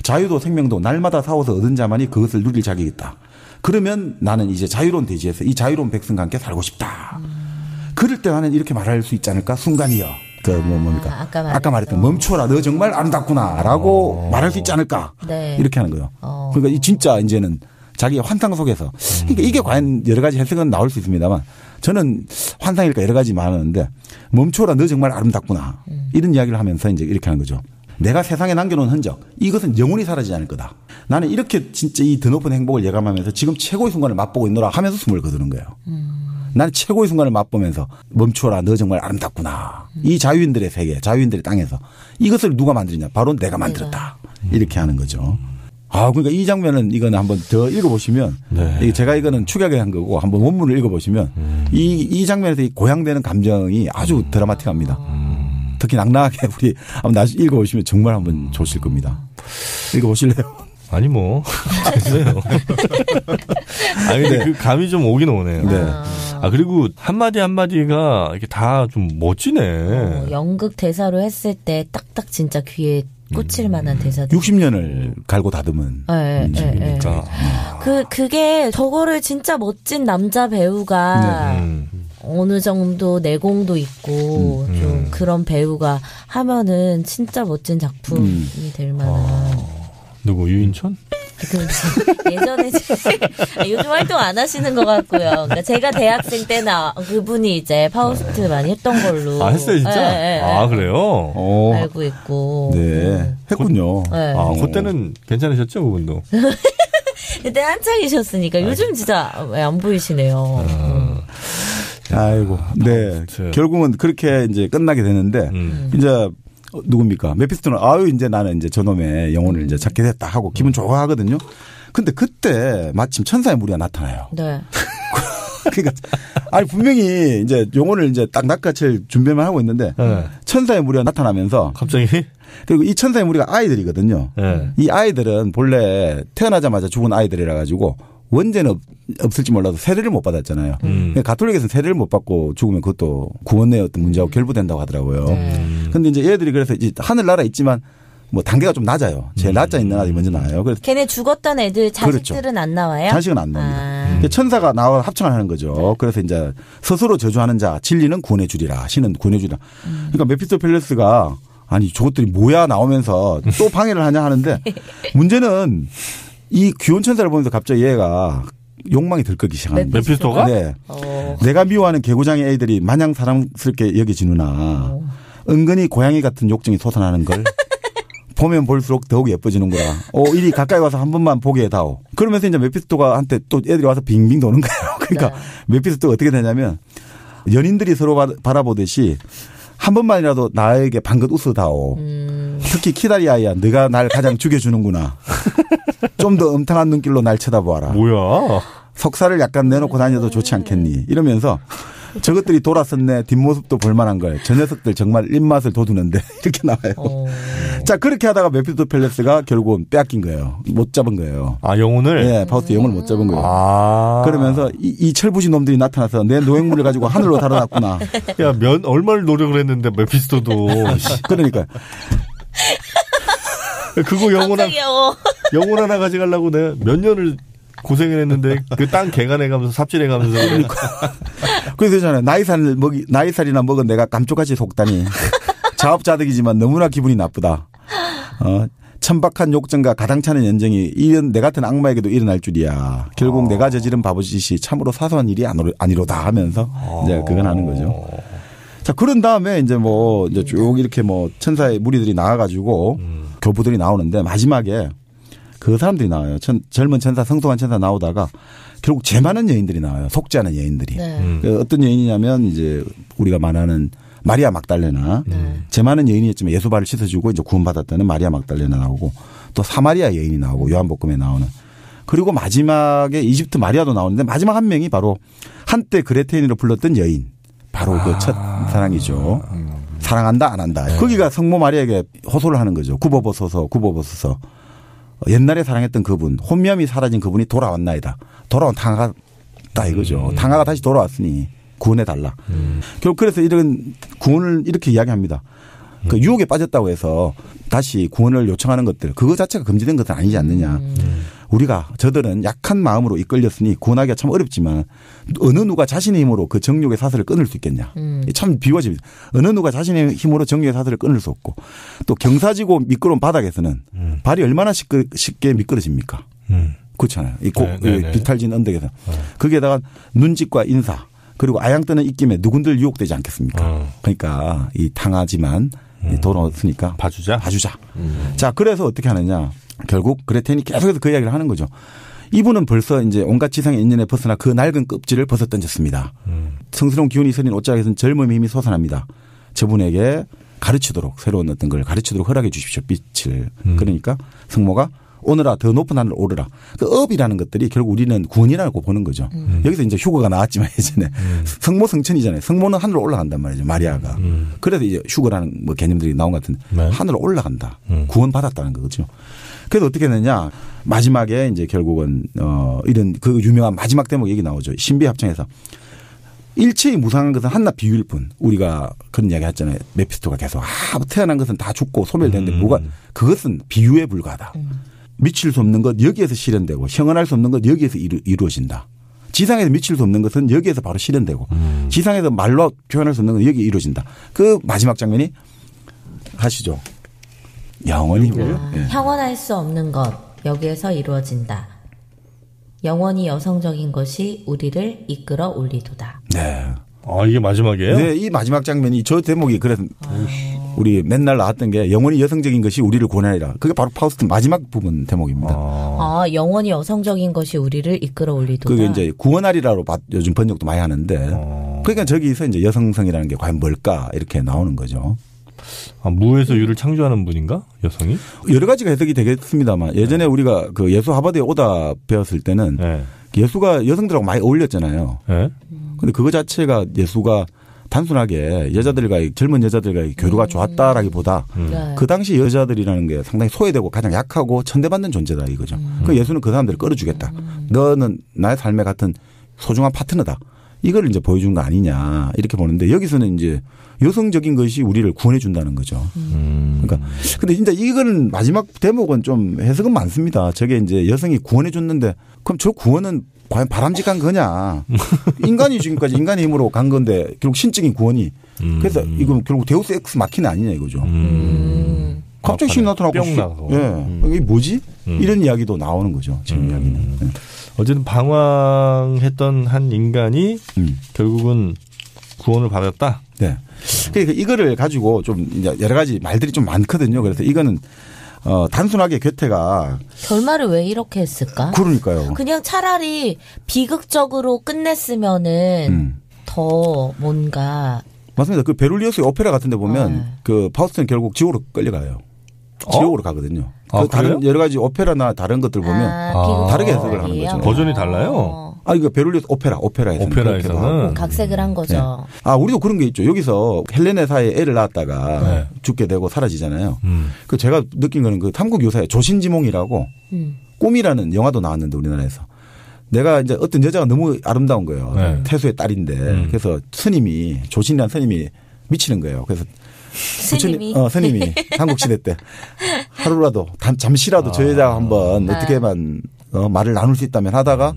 자유도 생명도 날마다 싸워서 얻은 자만이 그것을 누릴 자격이 있다. 그러면 나는 이제 자유로운 대지에서 이 자유로운 백성과 함께 살고 싶다. 그럴 때 나는 이렇게 말할 수 있지 않을까? 순간이여. 뭡니까? 아까 말했던 멈춰라. 너 정말 아름답구나. 라고 말할 수 있지 않을까? 네. 이렇게 하는 거예요. 그러니까 진짜 이제는 자기의 환상 속에서. 그러니까 이게 과연 여러 가지 해석은 나올 수 있습니다만 저는 환상일까 여러 가지 많았는데 멈춰라. 너 정말 아름답구나. 이런 이야기를 하면서 이제 이렇게 하는 거죠. 내가 세상에 남겨놓은 흔적. 이것은 영원히 사라지지 않을 거다. 나는 이렇게 진짜 이 드높은 행복을 예감하면서 지금 최고의 순간을 맛보고 있노라 하면서 숨을 거두는 거예요. 나는 최고의 순간을 맛보면서 멈춰라. 너 정말 아름답구나. 이 자유인들의 세계, 자유인들의 땅에서 이것을 누가 만들었냐. 바로 내가 만들었다. 이렇게 하는 거죠. 그러니까 이 장면은 이거는 한번 더 읽어보시면 네. 제가 이거는 축약을 한 거고 한번 원문을 읽어보시면 이 장면에서 이 고양되는 감정이 아주 드라마틱합니다. 특히 낙낙하게 우리 한번 나중에 읽어보시면 정말 한번 좋으실 겁니다. 읽어보실래요? 아니 뭐 됐어요. 아니 근데 그 감이 좀 오긴 오네요. 네. 그리고 한마디 한마디가 이렇게 다 좀 멋지네. 연극 대사로 했을 때 딱딱 진짜 귀에 꽂힐 만한 대사들. 60년을 갈고 다듬은. 그러니까. 그게 저거를 진짜 멋진 남자 배우가 어느 정도 내공도 있고 좀 그런 배우가 하면은 진짜 멋진 작품이 될 만한. 누구 유인천? 예전에 요즘 활동 안 하시는 것 같고요. 그러니까 제가 대학생 때나 그분이 이제 파우스트 많이 했던 걸로. 했어요 진짜? 네. 그래요? 알고 있고. 네, 했군요. 네. 그때는 괜찮으셨죠 그분도? 그때 한창이셨으니까 요즘 진짜 왜 안 보이시네요. 아이고, 네. 결국은 그렇게 이제 끝나게 되는데 이제 누굽니까? 메피스토는 아유 이제 나는 이제 저놈의 영혼을 이제 찾게 됐다 하고 기분 좋아하거든요. 근데 그때 마침 천사의 무리가 나타나요. 네. 그러니까 아니 분명히 이제 영혼을 이제 딱 낚아챌 준비만 하고 있는데 천사의 무리가 나타나면서 갑자기 그리고 이 천사의 무리가 아이들이거든요. 이 아이들은 본래 태어나자마자 죽은 아이들이라 가지고 원죄는 없을지 몰라도 세례를 못 받았잖아요. 가톨릭에서는 세례를 못 받고 죽으면 그것도 구원의 어떤 문제하고 결부된다고 하더라고요. 그런데 이제 얘들이 그래서 이제 하늘나라에 있지만 뭐 단계가 좀 낮아요. 제일 낮아 있는 아들이 먼저 나와요. 그래서 걔네 죽었던 애들 자식들은 그렇죠. 안 나와요? 자식은 안 나옵니다. 천사가 나와 합청을 하는 거죠. 그래서 이제 스스로 저주하는 자 진리는 구원해 주리라. 신은 구원해 주리라. 그러니까 메피스토펠레스가 아니 저것들이 뭐야 나오면서 또 방해를 하냐 하는데 문제는 이 귀여운 천사를 보면서 갑자기 얘가 욕망이 들끓기 시작합니다. 메피스토가? 네. 내가 미워하는 개구장의 애들이 마냥 사랑스럽게 여겨지누나 은근히 고양이 같은 욕정이 솟아나는 걸 보면 볼수록 더욱 예뻐지는구나. 이리 가까이 와서 한 번만 보게 해다오. 그러면서 이제 메피스토가 한테 또 애들이 와서 빙빙 도는 거예요. 그러니까 네. 메피스토가 어떻게 되냐면 연인들이 서로 바라보듯이 한 번만이라도 나에게 방긋 웃어다오. 특히 키다리아야 네가 날 가장 죽여주는구나. 좀 더 음탕한 눈길로 날 쳐다보아라. 뭐야. 석사를 약간 내놓고 다녀도 좋지 않겠니. 이러면서 저것들이 돌아섰네. 뒷모습도 볼만한 걸. 저 녀석들 정말 입맛을 돋우는데 이렇게 나와요. 자 그렇게 하다가 메피스토펠레스가 결국은 빼앗긴 거예요. 못 잡은 거예요. 아 영혼을? 네. 파우스트 영혼을 못 잡은 거예요. 그러면서 이 철부지 놈들이 나타나서 내 노획물을 가지고 하늘로 달아났구나. 야 얼마를 노력을 했는데 메피스토도. 그러니까. 그거 영혼 하나 가져가려고 내가 몇 년을 고생을 했는데 그 땅 개간해가면서 삽질해가면서 그래서 저는 나이살이나 먹은 내가 감쪽같이 속다니 자업자득이지만 너무나 기분이 나쁘다. 천박한 욕정과 가당차는 연정이 이런 내 같은 악마에게도 일어날 줄이야. 결국 내가 저지른 바보짓이 참으로 사소한 일이 아니로다 하면서 이제 그건 하는 거죠. 자 그런 다음에 이제 뭐 이제 쭉 이렇게 뭐 천사의 무리들이 나와가지고 교부들이 나오는데 마지막에 그 사람들이 나와요. 젊은 천사, 성숙한 천사 나오다가 결국 죄 많은 여인들이 나와요. 속지 않은 여인들이. 네. 어떤 여인이냐면 이제 우리가 말하는 마리아 막달레나 죄 많은 여인이었지만 예수 발을 씻어주고 이제 구원받았다는 마리아 막달레나 나오고 또 사마리아 여인이 나오고 요한복음에 나오는 그리고 마지막에 이집트 마리아도 나오는데 마지막 한 명이 바로 한때 그레테인으로 불렀던 여인. 바로 그 첫 사랑이죠. 사랑한다 안 한다. 거기가 성모 마리아에게 호소를 하는 거죠. 굽어버서서. 옛날에 사랑했던 그분, 혼미함이 사라진 그분이 돌아왔나이다. 돌아온 탕하다 이거죠. 탕하가 다시 돌아왔으니 구원해달라. 결국 그래서 이런 구원을 이렇게 이야기합니다. 그 유혹에 빠졌다고 해서 다시 구원을 요청하는 것들, 그거 자체가 금지된 것은 아니지 않느냐. 우리가 저들은 약한 마음으로 이끌렸으니 구원하기가 참 어렵지만 어느 누가 자신의 힘으로 그 정욕의 사슬을 끊을 수 있겠냐. 참 비워집니다. 어느 누가 자신의 힘으로 정욕의 사슬을 끊을 수 없고 또 경사지고 미끄러운 바닥에서는 발이 얼마나 쉽게 미끄러집니까. 그렇잖아요. 이 비탈진 언덕에서. 거기에다가 눈짓과 인사 그리고 아양 뜨는 입김에 누군들 유혹되지 않겠습니까. 그러니까 이 당하지만 돌아왔으니까 봐주자. 자 그래서 어떻게 하느냐. 결국 그레텐이 계속해서 그 이야기를 하는 거죠. 이분은 벌써 이제 온갖 지상의 인연에 벗어나 그 낡은 껍질을 벗어 던졌습니다. 성스러운 기운이 서린 옷자락에서는 젊음의 힘이 솟아납니다. 저분에게 가르치도록 새로운 어떤 걸 가르치도록 허락해 주십시오. 빛을. 그러니까 성모가 오너라 더 높은 하늘 오르라. 그 업이라는 것들이 결국 우리는 구원이라고 보는 거죠. 여기서 이제 휴거가 나왔지만 예전에 성모 성천이잖아요. 성모는 하늘로 올라간단 말이죠. 마리아가. 그래서 이제 휴거라는 뭐 개념들이 나온 것 같은데 하늘로 올라간다. 구원받았다는 거죠. 그래서 어떻게 했느냐. 마지막에 이제 결국은 이런 그 유명한 마지막 대목 얘기 나오죠. 신비합창에서. 일체의 무상한 것은 한낱 비유일 뿐. 우리가 그런 이야기 했잖아요. 메피스토가 계속 태어난 것은 다 죽고 소멸되는데 뭐가 그것은 비유에 불과하다. 미칠 수 없는 것 여기에서 실현되고 형언할 수 없는 것 여기에서 이루어진다. 지상에서 미칠 수 없는 것은 여기에서 바로 실현되고 지상에서 말로 표현할 수 없는 건 여기 이루어진다. 그 마지막 장면이 하시죠. 영원히 형언할 수 없는 것 여기에서 이루어진다. 영원히 여성적인 것이 우리를 이끌어 올리도다. 네. 아 이게 마지막이에요? 네, 이 마지막 장면이 저 대목이 그래서 우리 맨날 나왔던 게 영원히 여성적인 것이 우리를 구원하리라. 그게 바로 파우스트 마지막 부분 대목입니다. 영원히 여성적인 것이 우리를 이끌어 올리도다. 그게 이제 구원하리라로 요즘 번역도 많이 하는데 그러니까 저기서 이제 여성성이라는 게 과연 뭘까 이렇게 나오는 거죠. 무에서 유를 창조하는 분인가? 여성이? 여러 가지가 해석이 되겠습니다만 예전에 우리가 그 예수 하버드에 오다 배웠을 때는 예수가 여성들하고 많이 어울렸잖아요. 근데 그거 자체가 예수가 단순하게 여자들과의 젊은 여자들과의 교류가 좋았다라기보다 그 당시 여자들이라는 게 상당히 소외되고 가장 약하고 천대받는 존재다 이거죠. 그 예수는 그 사람들을 끌어주겠다. 너는 나의 삶의 같은 소중한 파트너다. 이걸 이제 보여준 거 아니냐 이렇게 보는데 여기서는 이제 여성적인 것이 우리를 구원해 준다는 거죠. 그러니까 근데 진짜 이거는 마지막 대목은 좀 해석은 많습니다. 저게 이제 여성이 구원해 줬는데 그럼 저 구원은 과연 바람직한 거냐. 인간이 지금까지 인간의 힘으로 간 건데 결국 신적인 구원이. 그래서 이건 결국 데우스 엑스 마키나 아니냐 이거죠. 갑자기 신 나타나고. 뿅 나가고. 예. 이게 뭐지? 이런 이야기도 나오는 거죠. 지금 이야기는. 네. 어쨌든 방황했던 한 인간이 결국은 구원을 받았다. 네. 그러니까 이거를 가지고 좀 이제 여러 가지 말들이 좀 많거든요. 그래서 이거는 단순하게 괴테가 결말을 왜 이렇게 했을까? 그러니까요. 그냥 차라리 비극적으로 끝냈으면은 더 뭔가 맞습니다. 그 베를리오스의 오페라 같은 데 보면 그 파우스트는 결국 지옥으로 끌려가요. 지옥으로 가거든요. 그 다른 여러 가지 오페라나 다른 것들 보면 다르게 해석을 하는 거죠. 버전이 달라요? 이거 베를리오스 오페라에서는 각색을 한 거죠. 네. 우리도 그런 게 있죠. 여기서 헬레네사에 애를 낳았다가 죽게 되고 사라지잖아요. 그 제가 느낀 거는 그 탐국 요사의 조신지몽이라고 꿈이라는 영화도 나왔는데 우리나라에서 내가 이제 어떤 여자가 너무 아름다운 거예요. 태수의 딸인데 그래서 스님이 조신이라는 스님이 미치는 거예요. 그래서 스님이 스님이 한국 시대 때 하루라도 잠시라도 저 여자가 한번 어떻게만 말을 나눌 수 있다면 하다가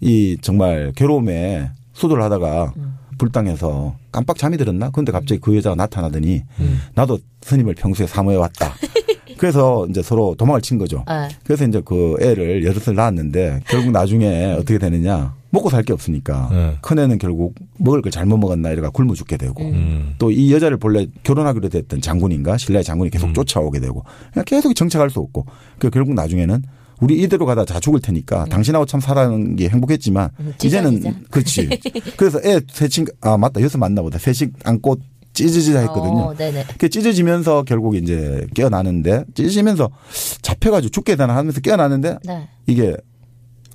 이 정말 괴로움에 수도를 하다가 불당해서 깜빡 잠이 들었나? 그런데 갑자기 그 여자가 나타나더니 나도 스님을 평소에 사모해 왔다. 그래서 이제 서로 도망을 친 거죠. 그래서 이제 그 애를 여럿을 낳았는데 결국 나중에 어떻게 되느냐? 먹고 살 게 없으니까 큰애는 결국 먹을 걸 잘못 먹었나 이래가 굶어 죽게 되고 또 이 여자를 본래 결혼하기로 됐던 장군인가 신라의 장군이 계속 쫓아오게 되고 그냥 계속 정착할 수 없고 결국 나중에는 우리 이대로 가다 다 죽을 테니까 당신하고 참 살아가는 게 행복했지만 이제는 그렇지. 그래서 애 셋씩 맞다 여기서 맞나 보다 셋씩 안고 찢어지자 했거든요. 그 찢어지면서 결국 이제 깨어나는데 찢어지면서 잡혀가지고 죽게 되나 하면서 깨어나는데 이게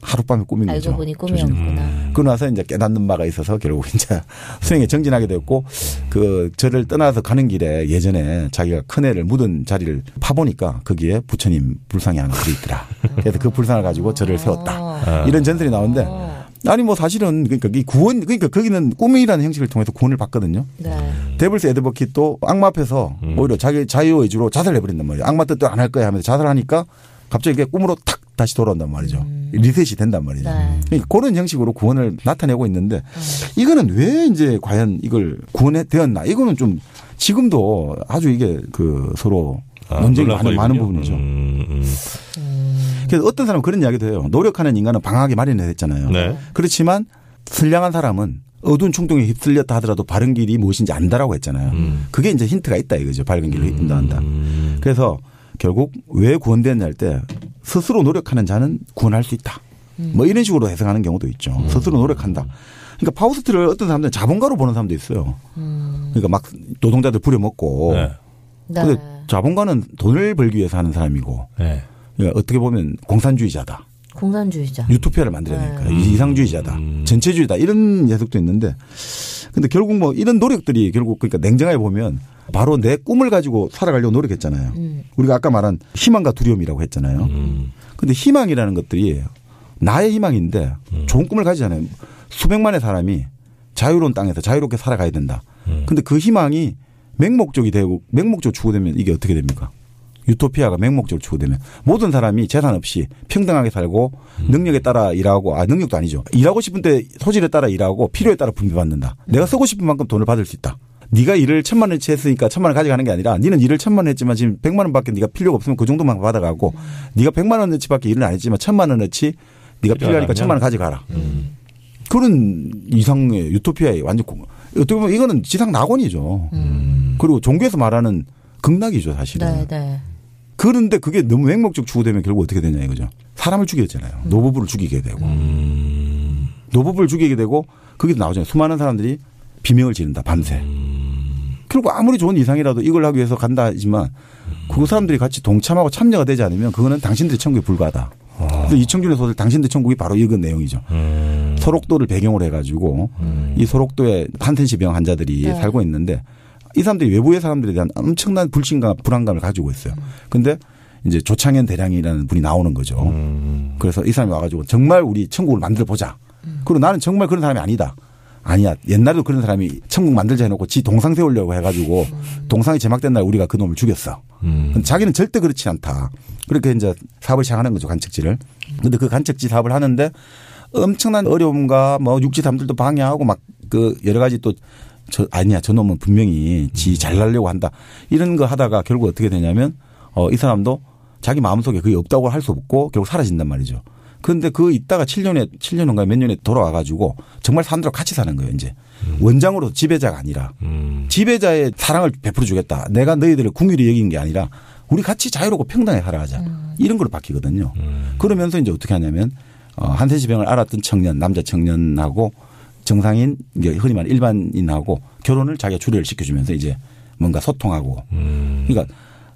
하룻밤에 꿈인 거죠. 알고 보니 꿈이었구나. 그러고 나서 이제 깨닫는 바가 있어서 결국 이제 수행에 정진하게 됐고 그 절을 떠나서 가는 길에 예전에 자기가 큰애를 묻은 자리를 파보니까 거기에 부처님 불상이 하나 들어있더라. 그래서 그 불상을 가지고 절을 세웠다. 이런 전설이 나오는데 아니 뭐 사실은 그러니까 이 구원 그러니까 거기는 꿈이라는 형식을 통해서 구원을 받거든요. 데블스 에드버킷도 악마 앞에서 오히려 자기 자유의지로 자살을 해버린단 말이에요. 악마 뜻대로 안 할 거야 하면서 자살하니까 갑자기 이게 꿈으로 탁 다시 돌아온단 말이죠. 리셋이 된단 말이죠. 그러니까 그런 형식으로 구원을 나타내고 있는데 이거는 왜 이제 과연 이걸 구원해 되었나? 이거는 좀 지금도 아주 이게 그 서로 논쟁이 많은 부분이죠. 그래서 어떤 사람은 그런 이야기도 해요. 노력하는 인간은 방황하게 마련해 됐잖아요. 그렇지만 선량한 사람은 어두운 충동에 휩쓸렸다 하더라도 바른 길이 무엇인지 안다라고 했잖아요. 그게 이제 힌트가 있다 이거죠. 밝은 길로 인도한다. 그래서 결국 왜 구원되었냐 할 때 스스로 노력하는 자는 구원할 수 있다. 뭐 이런 식으로 해석하는 경우도 있죠. 스스로 노력한다. 그러니까 파우스트를 어떤 사람들은 자본가로 보는 사람도 있어요. 그러니까 막 노동자들 부려먹고. 근데 자본가는 돈을 벌기 위해서 하는 사람이고. 그러니까 어떻게 보면 공산주의자다. 공산주의자. 유토피아를 만들어야 되니까 이상주의자다. 전체주의다. 이런 해석도 있는데 근데 결국 뭐 이런 노력들이 결국 그러니까 냉정하게 보면 바로 내 꿈을 가지고 살아가려고 노력했잖아요. 우리가 아까 말한 희망과 두려움이라고 했잖아요. 근데 희망이라는 것들이 나의 희망인데 좋은 꿈을 가지잖아요. 수백만의 사람이 자유로운 땅에서 자유롭게 살아가야 된다. 근데 그 희망이 맹목적이 되고 맹목적으로 추구되면 이게 어떻게 됩니까? 유토피아가 맹목적으로 추구되면 모든 사람이 재산 없이 평등하게 살고 능력에 따라 일하고 능력도 아니죠. 일하고 싶은 때 소질에 따라 일하고 필요에 따라 분배받는다. 내가 쓰고 싶은 만큼 돈을 받을 수 있다. 네가 일을 1,000만 원치 했으니까 1,000만 원 가져가는 게 아니라 네는 일을 1,000만 원 했지만 지금 100만 원밖에 네가 필요가 없으면 그 정도만 받아가고 네가 100만 원어치밖에 일을 안 했지만 1,000만 원어치 네가 필요하니까 1,000만 원 가져가라. 그런 이상의 유토피아의 완전 어떻게 보면 이거는 지상 낙원이죠. 그리고 종교에서 말하는 극락이죠 사실은. 그런데 그게 너무 맹목적 추구되면 결국 어떻게 되냐 이거죠. 사람을 죽이게 되잖아요. 노부부를 죽이게 되고. 노부부를 죽이게 되고 거기서 나오잖아요. 수많은 사람들이 비명을 지른다 밤새. 결국 아무리 좋은 이상이라도 이걸 하기 위해서 간다 하지만 그 사람들이 같이 동참하고 참여가 되지 않으면 그거는 당신들의 천국에 불과하다. 그래서 이청준의 소설 당신들의 천국이 바로 이건 내용이죠. 소록도를 배경으로 해가지고 이 소록도에 판텐시병 환자들이 살고 있는데 이 사람들이 외부의 사람들에 대한 엄청난 불신감, 불안감을 가지고 있어요. 근데 이제 조창현 대량이라는 분이 나오는 거죠. 그래서 이 사람이 와가지고 정말 우리 천국을 만들어 보자. 그리고 나는 정말 그런 사람이 아니다. 아니야. 옛날에도 그런 사람이 천국 만들자 해놓고 지 동상 세우려고 해가지고 동상이 제막된 날 우리가 그 놈을 죽였어. 자기는 절대 그렇지 않다. 그렇게 이제 사업을 시작하는 거죠. 간척지를. 근데 그 간척지 사업을 하는데 엄청난 어려움과 뭐 육지담들도 방해하고 막 그 여러 가지 또 아니야. 저 놈은 분명히 지 잘나려고 한다. 이런 거 하다가 결국 어떻게 되냐면 이 사람도 자기 마음속에 그게 없다고 할 수 없고 결국 사라진단 말이죠. 그런데 그 있다가 7년인가 몇 년에 돌아와 가지고 정말 사람들과 같이 사는 거예요. 이제 원장으로 지배자가 아니라 지배자의 사랑을 베풀어 주겠다. 내가 너희들을 궁휼히 여긴 게 아니라 우리 같이 자유롭고 평등하게 살아가자. 이런 걸로 바뀌거든요. 그러면서 이제 어떻게 하냐면 한센시병을 알았던 청년, 남자 청년하고 정상인, 흔히 말하는 일반인하고 결혼을 자기가 주례를 시켜주면서 이제 뭔가 소통하고. 그러니까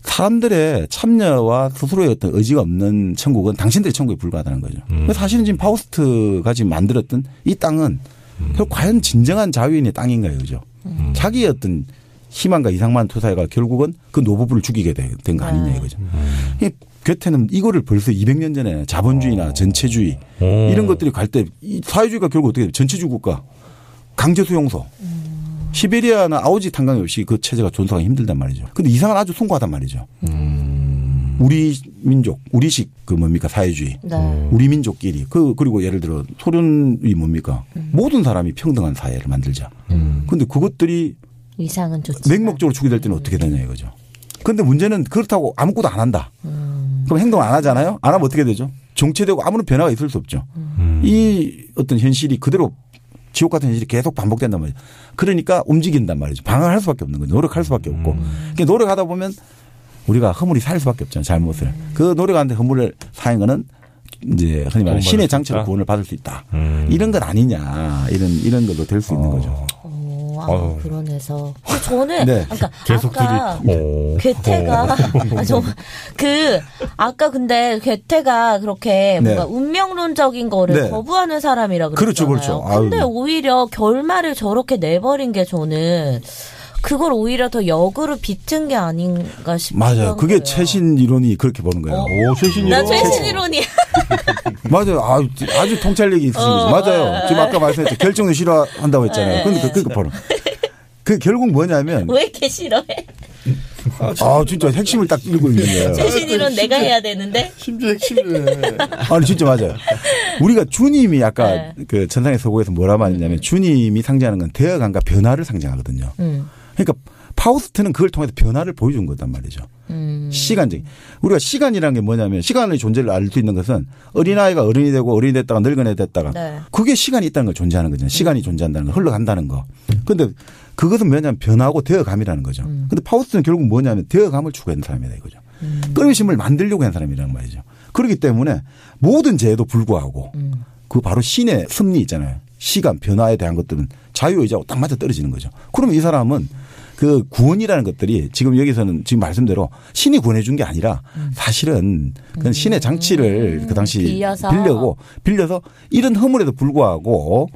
사람들의 참여와 스스로의 어떤 의지가 없는 천국은 당신들의 천국에 불과하다는 거죠. 사실은 지금 파우스트가 지금 만들었던 이 땅은 결국 과연 진정한 자유인의 땅인가요? 그죠? 자기의 어떤 희망과 이상만 투사해가 결국은 그 노부부를 죽이게 된 거 아니냐 이거죠. 괴테는 이거를 벌써 200년 전에 자본주의나 전체주의 이런 것들이 갈 때 사회주의가 결국 어떻게 돼요? 전체주의 국가, 강제 수용소. 시베리아나 아우지 탄광이 없이 그 체제가 존속하기 힘들단 말이죠. 근데 이상은 아주 숭고하단 말이죠. 우리 민족, 우리식 그 뭡니까 사회주의. 네. 우리 민족끼리. 그리고 예를 들어 소련이 뭡니까 모든 사람이 평등한 사회를 만들자. 근데 그것들이 이상은 좋지. 맹목적으로 주게 될 때는 어떻게 되냐 이거죠. 그런데 문제는 그렇다고 아무것도 안 한다. 그럼 행동 안 하잖아요. 안 하면 어떻게 되죠? 정체되고 아무런 변화가 있을 수 없죠. 이 어떤 현실이 그대로 지옥 같은 현실이 계속 반복된단 말이죠. 그러니까 움직인단 말이죠. 방황할 수밖에 없는 거죠. 노력할 수밖에 없고. 그러니까 노력하다 보면 우리가 허물이 살 수밖에 없잖아요. 잘못을. 그 노력하는데 허물을 사는 거는 이제 흔히 말하는 신의 장치로 구원을 받을 수 있다. 이런 건 아니냐. 이런 걸로 될 수 있는 거죠. 그러네서 저는 네. 그러니까 계속 아까 괴테가 아까 근데 괴테가 그렇게 뭔가 운명론적인 거를 거부하는 사람이라 그랬잖아요. 그렇죠. 근데 오히려 결말을 저렇게 내버린 게 저는 그걸 오히려 더 역으로 비튼 게 아닌가 싶어요. 맞아요. 그게 최신 이론이 그렇게 보는 거예요. 최신 이론. 나 최신 이론이야. 맞아요. 아주 통찰력이 있으신 거죠. 맞아요. 지금 아까 말씀했죠. 결정을 싫어한다고 했잖아요. 그러니까 그거 바로. 그 결국 뭐냐면. 왜 이렇게 싫어해? 진짜 핵심을 딱 읽고 있는 거예요. 최신 이론 내가 해야 되는데. 심지어 핵심이네. 아니 진짜 맞아요. 우리가 주님이 아까 그 천상의 서고에서 뭐라 말했냐면 주님이 상징하는 건 대어감과 변화를 상징하거든요. 그러니까 파우스트는 그걸 통해서 변화를 보여준 거단 말이죠. 시간적인. 우리가 시간이라는 게 뭐냐면 시간의 존재를 알 수 있는 것은 어린아이가 어른이 되고 어른이 됐다가 늙은 애 됐다가 그게 시간이 있다는 걸 존재하는 거잖아요. 시간이 존재한다는 거, 흘러간다는 거. 그런데 그것은 뭐냐면 변화하고 되어감이라는 거죠. 그런데 파우스트는 결국 뭐냐면 되어감을 추구하는 사람이다 이거죠. 끌으심을 만들려고 하는 사람이란 말이죠. 그렇기 때문에 모든 죄에도 불구하고 그 바로 신의 섭리 있잖아요. 시간, 변화에 대한 것들은 자유의지하고 딱 맞아 떨어지는 거죠. 그러면 이 사람은 그 구원이라는 것들이 지금 여기서는 지금 말씀대로 신이 구원해 준 게 아니라 사실은 그건 신의 장치를 그 당시 빌려서 이런 허물에도 불구하고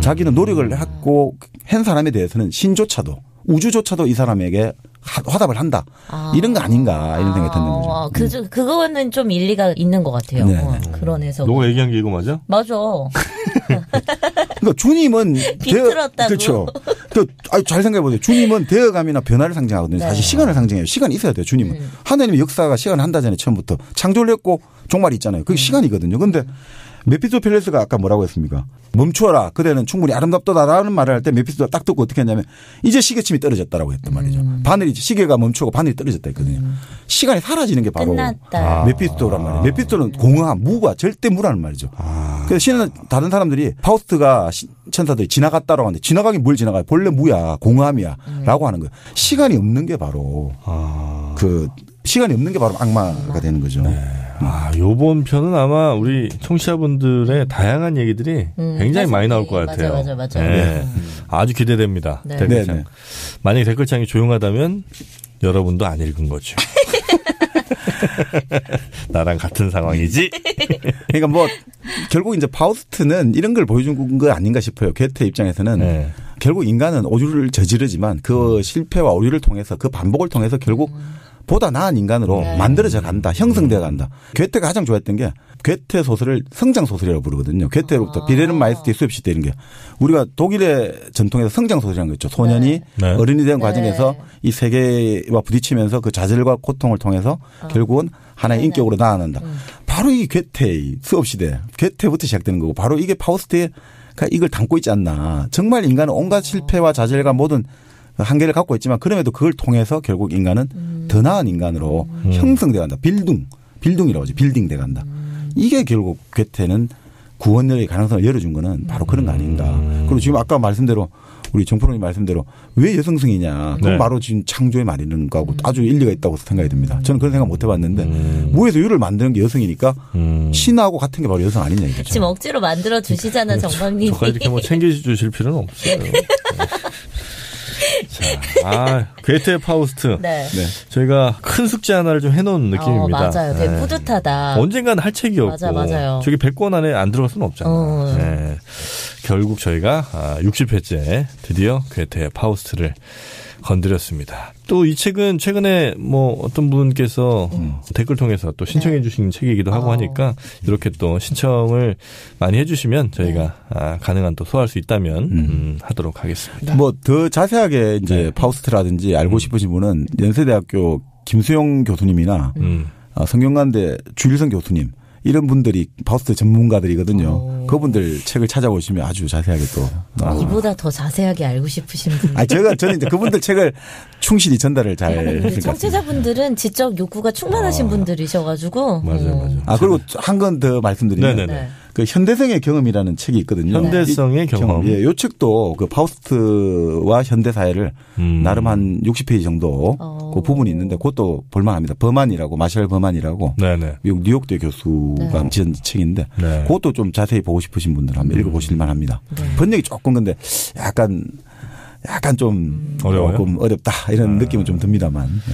자기는 노력을 했고 한 사람에 대해서는 신조차도 우주조차도 이 사람에게 화답을 한다. 이런 거 아닌가 이런 생각이 드는 거죠. 그거는 좀 일리가 있는 것 같아요. 그런 해석. 너가 얘기한 게 이거 맞아? 맞아. 그러니까 주님은 비틀었다고. 그렇죠. 잘 생각해 보세요. 주님은 대어감이나 변화를 상징하거든요. 사실 시간을 상징해요. 시간이 있어야 돼요. 주님은 하나님의 역사가 시간을 한다잖아요. 처음부터 창조를 했고 종말이 있잖아요. 그게 시간이거든요. 그런데 메피스토펠레스가 아까 뭐라고 했습니까? 멈추어라. 그대는 충분히 아름답다라는 말을 할 때 메피스토가 딱 듣고 어떻게 했냐면 이제 시계침이 떨어졌다라고 했단 말이죠. 바늘이 시계가 멈추고 바늘이 떨어졌다 했거든요. 시간이 사라지는 게 바로 메피스토란 말이에요. 메피스토는 공허함, 무가 절대 무라는 말이죠. 그래서 신은 다른 사람들이 파우스트가 천사들이 지나갔다라고 하는데 지나가긴 뭘 지나가요? 본래 무야, 공허함이야라고 하는 거예요. 시간이 없는 게 바로 그 시간이 없는 게 바로 악마가 되는 거죠. 요번 편은 아마 우리 청취자분들의 다양한 얘기들이 굉장히 많이 나올 것 같아요. 맞아. 네. 아주 기대됩니다. 네. 댓글창. 네. 만약에 댓글창이 조용하다면 여러분도 안 읽은 거죠. 나랑 같은 상황이지. 그러니까 뭐 결국 이제 파우스트는 이런 걸 보여준 거 아닌가 싶어요. 괴테 입장에서는 네. 결국 인간은 오류를 저지르지만 그 실패와 오류를 통해서 그 반복을 통해서 결국 보다 나은 인간으로 만들어져 간다. 형성되어 간다. 괴테가 가장 좋아했던 게 괴테 소설을 성장 소설이라고 부르거든요. 괴테로부터 비레른 마이스트의 수업시대 이런 게 우리가 독일의 전통에서 성장 소설이라는 거 있죠. 소년이 어른이 되는 과정에서 이 세계와 부딪히면서 그 좌절과 고통을 통해서 결국은 하나의 인격으로 나아간다. 바로 이 괴테의 수업시대. 괴테부터 시작되는 거고 바로 이게 파우스트의 이걸 담고 있지 않나. 정말 인간은 온갖 실패와 좌절과 모든 한계를 갖고 있지만 그럼에도 그걸 통해서 결국 인간은 더 나은 인간으로 형성돼 간다. 빌딩이라고 하죠. 빌딩돼 간다. 이게 결국 괴테는 구원의 가능성을 열어준 거는 바로 그런 거 아닌가. 그리고 지금 아까 말씀대로 우리 정프로님 말씀대로 왜 여성성이냐. 그건 바로 지금 창조의 말이는 거하고 아주 일리가 있다고 생각이 듭니다. 저는 그런 생각 못 해봤는데 무에서 유를 만드는 게 여성이니까 신하고 같은 게 바로 여성 아니냐 이거죠. 지금 억지로 만들어 주시잖아 정박님이. 저까지 이렇게 뭐 챙겨주실 필요는 없어요. 자, 괴테 파우스트. 네. 저희가 큰 숙제 하나를 좀 해놓은 느낌입니다. 맞아요. 되게 뿌듯하다. 언젠가는 할 책이었고. 맞아요. 저기 100권 안에 안 들어갈 수는 없잖아요. 네. 결국 저희가 60회째 드디어 괴테의 파우스트를 건드렸습니다. 또 이 책은 최근에 뭐 어떤 분께서 댓글 통해서 또 신청해 주신 책이기도 하고 하니까 이렇게 또 신청을 많이 해주시면 저희가 가능한 또 소화할 수 있다면 하도록 하겠습니다. 뭐 더 자세하게 이제 파우스트라든지 알고 싶으신 분은 연세대학교 김수용 교수님이나 성균관대 주일성 교수님 이런 분들이 파우스트 전문가들이거든요. 그분들 책을 찾아보시면 아주 자세하게 또. 이보다 더 자세하게 알고 싶으신 분. 저는 이제 그분들 책을 충실히 전달을 잘 했을 것 청취자분들은 지적 욕구가 충만하신 분들이셔가지고. 맞아요. 그리고 한 건 더 말씀드리면. 네네네. 그 현대성의 경험이라는 책이 있거든요. 현대성의 경험. 예, 이 책도 그 파우스트와 현대 사회를 나름 한 60페이지 정도 그 부분이 있는데 그것도 볼만합니다. 버만이라고 마샬 버만이라고 미국 뉴욕대 교수가 지은 책인데 그것도 좀 자세히 보고 싶으신 분들 한번 읽어보실 만합니다. 번역이 조금 근데 약간 좀 어려워요? 조금 어렵다 이런 느낌은 좀 듭니다만. 네.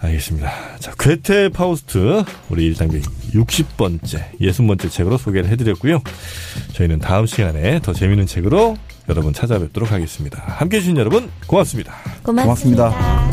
알겠습니다. 자, 괴테 파우스트 우리 1단계 60번째, 60번째 책으로 소개를 해드렸고요. 저희는 다음 시간에 더 재미있는 책으로 여러분 찾아뵙도록 하겠습니다. 함께해 주신 여러분 고맙습니다. 고맙습니다.